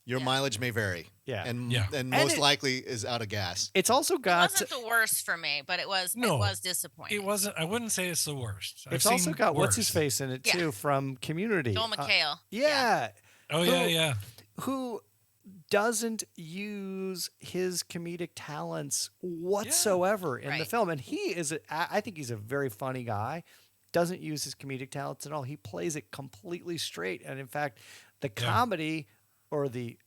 Your mileage may vary.
Yeah.
And most likely is out of gas.
It's also
It
got
wasn't the worst for me, but it was disappointing.
It wasn't. I wouldn't say it's the worst.
it's
I've
also
seen
got what's
worse.
his face in it
Yeah.
too from Community.
Joel McHale.
Yeah.
Oh yeah.
Who doesn't use his comedic talents whatsoever in the
Right.
film, and he is I think he's a very funny guy. Doesn't use his comedic talents at all. He plays it completely straight, and in fact, the comedy or the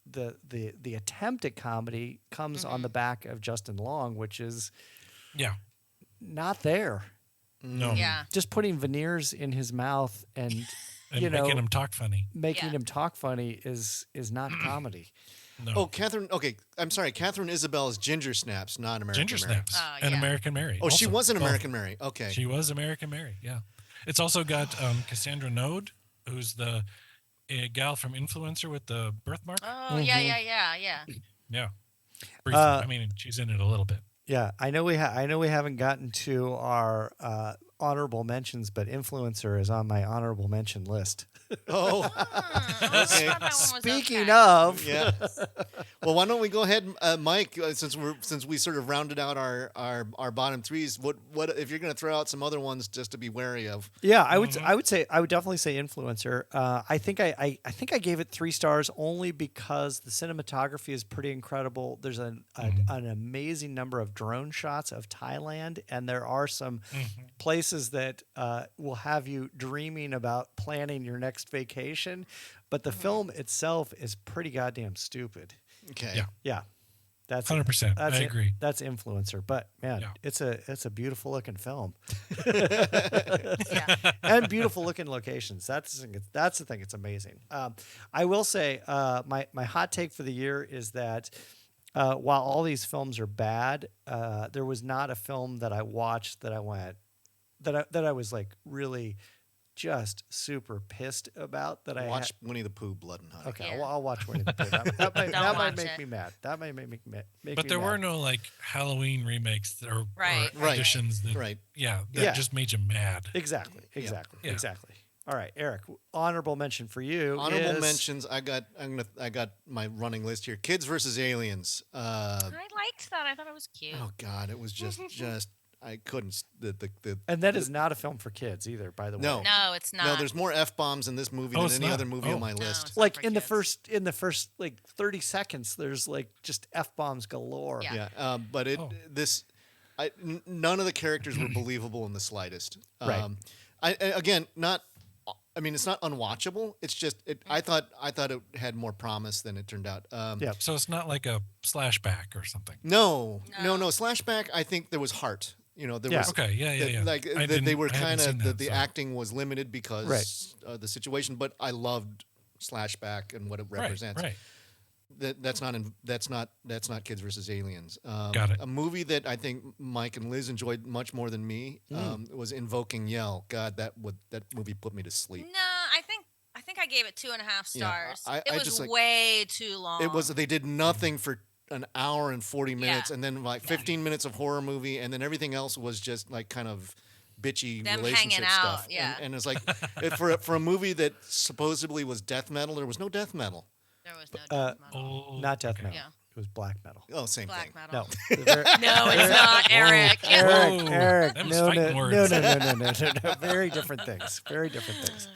attempt at comedy comes on the back of Justin Long, which is not there.
No.
Yeah.
Just putting veneers in his mouth and
making him talk funny.
making him talk funny is not comedy.
No.
Oh, Catherine. Okay, I'm sorry. Catherine Isabel is Ginger Snaps, not American
Ginger
Mary.
Snaps
Oh,
and
yeah.
American Mary.
Oh, she
also.
was an
Both.
American Mary. Okay.
She was American Mary. Yeah. It's also got Cassandra Node, who's the gal from Influencer with the birthmark.
Oh, yeah.
Yeah. Briefly. I mean, she's in it a little bit.
Yeah, I know we haven't gotten to our honorable mentions, but Influencer is on my honorable mention list.
Oh,
Okay.
Speaking of,
yeah. Well, why don't we go ahead, Mike? Since we sort of rounded out our bottom threes, what if you're going to throw out some other ones just to be wary of?
yeah, I would definitely say Influencer. I think I gave it 3 stars only because the cinematography is pretty incredible. There's an amazing number of drone shots of Thailand, and there are some places that will have you dreaming about planning your next vacation. But the film itself is pretty goddamn stupid.
Okay.
Yeah.
Yeah. That's
100%. I agree.
That's Influencer, but man,
Yeah.
it's a beautiful looking film,
Yeah.
and beautiful looking locations. That's the thing. It's amazing. I will say, my hot take for the year is that while all these films are bad, there was not a film that I watched that I was like really just super pissed about that.
Watch Winnie the Pooh, Blood and Honey.
Okay,
Yeah.
well, I'll watch Winnie the Pooh. That might
watch
make
it.
me mad. That might make me mad.
But there were no like Halloween remakes or
Right.
editions that
Right.
that just made you mad.
Exactly.
Yeah.
All right, Eric. Honorable mention for you.
Honorable
is-
mentions. I got my running list here. Kids versus Aliens.
I liked that. I thought it was cute.
Oh God, it was just I couldn't. The
And that is not a film for kids either, by the way.
No.
No, it's not.
No, there's more F-bombs in this movie
Oh,
than
it's
any
not.
other movie
Oh.
on my
No,
list.
it's not
Like
for
in the
kids.
first like 30 seconds, there's like just F bombs galore.
Yeah.
Yeah, but none of the characters were believable in the slightest.
Right.
I mean, it's not unwatchable. It's just I thought it had more promise than it turned out.
Yeah.
So it's not like a slashback or something.
No. Slashback. I think there was heart. There
Yeah.
was
Okay, yeah.
like
I
they were
I haven't
kind
seen
of
that,
the
so.
acting was limited because
Right.
the situation. But I loved Slashback and what it represents.
Right.
That's not Kids versus Aliens.
Got it.
A movie that I think Mike and Liz enjoyed much more than me was Invoking Yell. God, that movie put me to sleep.
No, I think I gave it 2.5
Yeah,
stars.
I
It was
just, like-
way too long.
It was they did nothing for an hour and 40 minutes,
Yeah.
and then like 15 minutes of horror movie, and then everything else was just like kind of bitchy
Them
relationship
hanging out,
stuff.
yeah.
And it's like for a movie that supposedly was death metal, there was no death metal.
There was no death metal.
Oh,
Not death
okay.
metal.
Yeah.
It was black metal.
Oh, same
Black
thing.
metal.
No.
No, it's not, Eric.
Whoa.
Eric,
Them's
no,
fighting
no,
words.
no. Very different things. Very different things.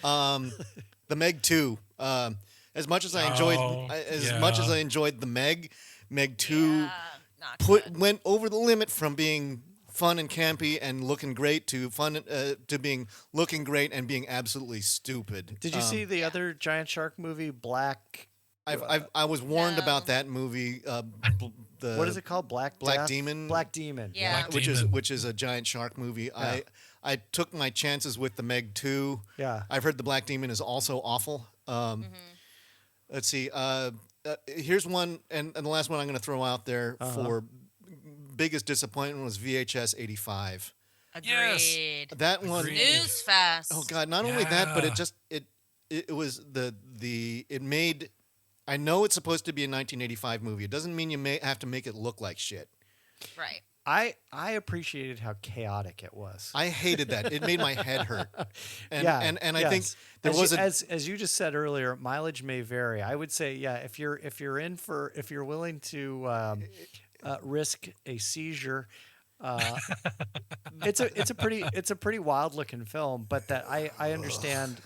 The Meg 2. As much as I enjoyed, much as I enjoyed the Meg 2
Yeah, not good.
went over the limit from being fun and campy and looking great to being looking great and being absolutely stupid.
Did you see the other giant shark movie, Black?
I was warned
No.
about that movie.
What is it called? Black Death?
Demon?
Black Demon.
Yeah.
Black
which
Demon.
is a giant shark movie.
Yeah.
I took my chances with the Meg 2.
Yeah.
I've heard the Black Demon is also awful. Let's see. Here's one, and the last one I'm going to throw out there for biggest disappointment was VHS 85.
Yes.
Agreed.
That one.
Agreed.
News fast.
Oh God! Not only that, but
Yeah.
it was it made I know it's supposed to be a 1985 movie. It doesn't mean you may have to make it look like shit.
Right.
I appreciated how chaotic it was.
I hated that. It made my head hurt. And,
Yeah,
and I think
yes.
there
as
was
you,
a
as you just said earlier, mileage may vary. I would say, yeah, if you're willing to risk a seizure, it's a pretty wild looking film. But that I understand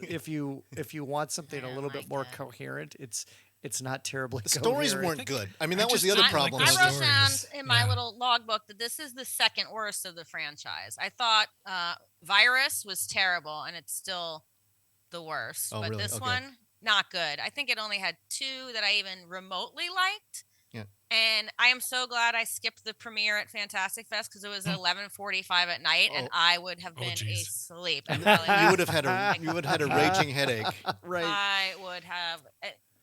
if you want something a
I
little
don't
bit
like
more
it.
coherent, it's not terribly.
the stories
coherent.
weren't good. I mean,
I
that was the
just
other
didn't like
problem.
the
I wrote down
stories.
in my
Yeah.
little logbook that this is the second worst of the franchise. I thought Virus was terrible, and it's still the worst.
Oh,
but
really?
this
Okay.
one, not good. I think it only had 2 that I even remotely liked.
Yeah.
And I am so glad I skipped the premiere at Fantastic Fest because it was 11:45 at night, and
Oh.
I would have
Oh,
been
geez.
asleep. I'm telling
You would have had a raging headache.
Right.
I would have.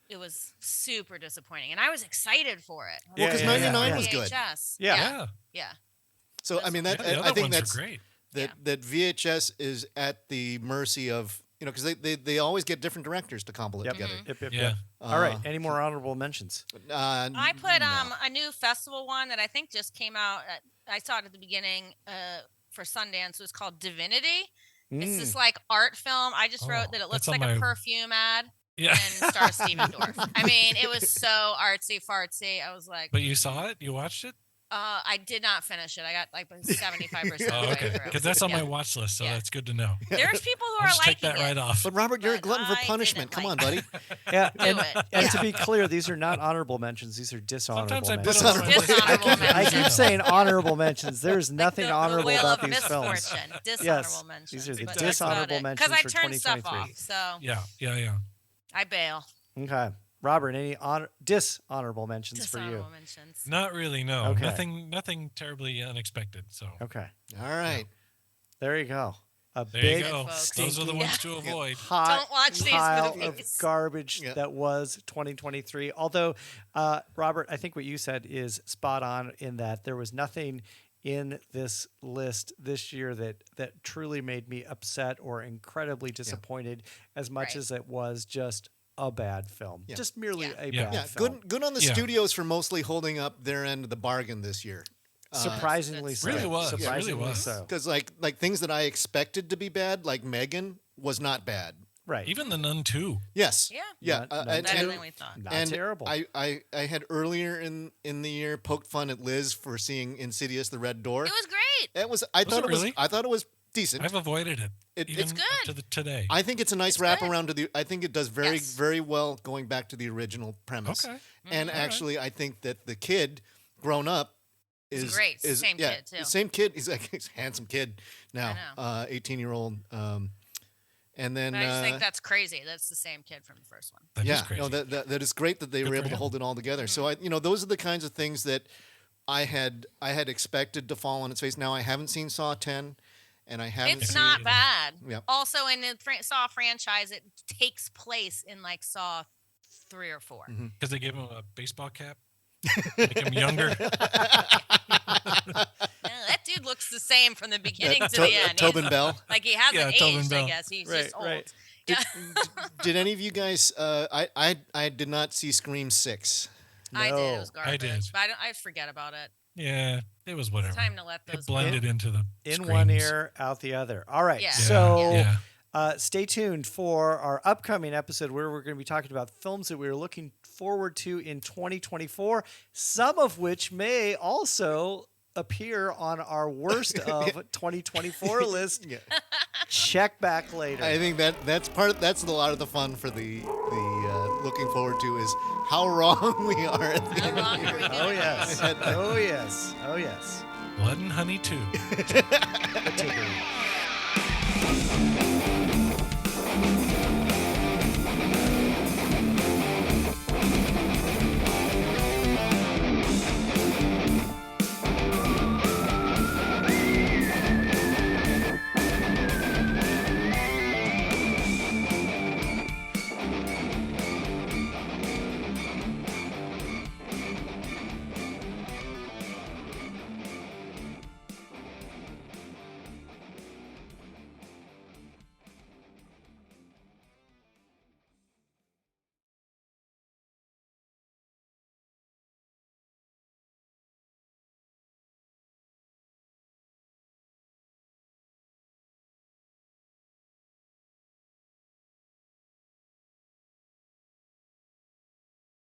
It was super disappointing, and I was excited for it.
Well, because
Yeah,
99
yeah.
was good.
VHS.
Yeah.
Yeah.
Yeah.
So I mean, that
Yeah, the
I
other
think
ones
that's
are great.
that VHS is at the mercy of because they always get different directors to cobble it
Yep.
together.
Yep, yep,
Yeah.
yep. All right. Any more honorable mentions?
I put
no.
a new festival one that I think just came out. I saw it at the beginning for Sundance. It was called Divinity. It's this like art film. I just wrote
Oh,
that it
that's
looks
on
like a
my-
perfume ad
Yeah.
and stars Steven Dorff. I mean, it was so artsy fartsy. I was like,
But you saw it? You watched it?
I did not finish it. I got like 75%
Oh,
of the way
okay.
through.
Because that's on
Yeah.
my watch list, so
Yeah.
that's good to know.
There's people who
I'll
are
just take
liking
that right
it.
off.
But Robert, you're a
But
glutton for
I
punishment.
didn't
Come on,
like
buddy.
Yeah,
Do it.
and
Yeah.
to be clear, these are not honorable mentions. These are dishonorable
Sometimes I
mentions.
put it on my list.
Dishonorable
I keep
mentions.
saying honorable mentions. There's
Like
nothing
the
honorable
Wheel
about
of
these films.
Misfortune. Dishonorable
Yes,
mentions.
these are the
but that's
dishonorable
about it.
mentions
I
for
turned stuff
2023.
off, so
Yeah.
I bail.
Okay, Robert, any dishonorable mentions for you?
Dishonorable mentions.
Not really, no.
Okay.
Nothing terribly unexpected. So
Okay,
All right.
there you go. A
there
big
you go.
folks.
Those are the
stinking
ones to avoid.
hot
Don't watch these
pile
movies.
of garbage
Yeah.
that was 2023. Although, Robert, I think what you said is spot on in that there was nothing in this list this year that truly made me upset or incredibly disappointed as much
Right.
as it was just a bad film.
Yeah.
Just merely
Yeah.
a
Yeah.
bad
Yeah,
film.
good on the
Yeah.
studios for mostly holding up their end of the bargain this year.
Surprisingly
That's-
so.
Really was.
Surprisingly
Really was.
so.
Because like things that I expected to be bad, like Megan, was not bad.
Right.
Even the Nun 2.
Yes.
Yeah.
Yeah.
Not-
and,
not
Better
and,
than we thought.
Not
and
terrible.
I had earlier in the year poked fun at Liz for seeing Insidious: The Red Door.
It was great.
It was. I thought
it really?
I thought it was decent.
I've avoided it. Even
it's
up
good.
to today.
I think it's a nice
It's
wrap
good.
around to the. I think it does very
Yes.
very well going back to the original premise.
Okay.
And actually, I think that the kid grown up
He's
is
great.
Is,
Same
yeah,
kid, too.
Same kid. He's like he's a handsome kid now.
I
18-year-old. And then
But I just think that's crazy. That's the same kid from the first one.
That is
yeah,
crazy.
no, that is great that they
Good
were
for
able to
him.
hold it all together. So those are the kinds of things that I had expected to fall on its face. Now I haven't seen Saw 10, and I haven't
It's
seen.
not bad.
Yeah.
Also, in the Saw franchise, it takes place in like Saw 3 or 4.
Mm-hmm.
Because they gave him a baseball cap. Make him younger.
That dude looks the same from the beginning to
To-
the end.
Tobin Bell.
Like he hasn't
Yeah, Tobin
aged, I
Bell.
guess. He's
Right,
just old.
right.
Yeah.
Did any of you guys? I did not see Scream 6.
I did. It was
No.
garbage.
did.
But I forget about it.
Yeah, it was whatever.
Time to let those
It blended into the
In one
screams.
ear, out the other. All right.
Yeah.
So
Yeah.
stay tuned for our upcoming episode where we're going to be talking about films that we're looking forward to in 2024, some of which may also appear on our worst of 2024 list.
Yeah.
Check back later.
I think that's a lot of the fun for the looking forward to is how wrong we are at the
How
end of
long
the
are we
year.
doing
Oh
this?
yes. Oh yes. Oh yes.
Blood and Honey 2.
Category.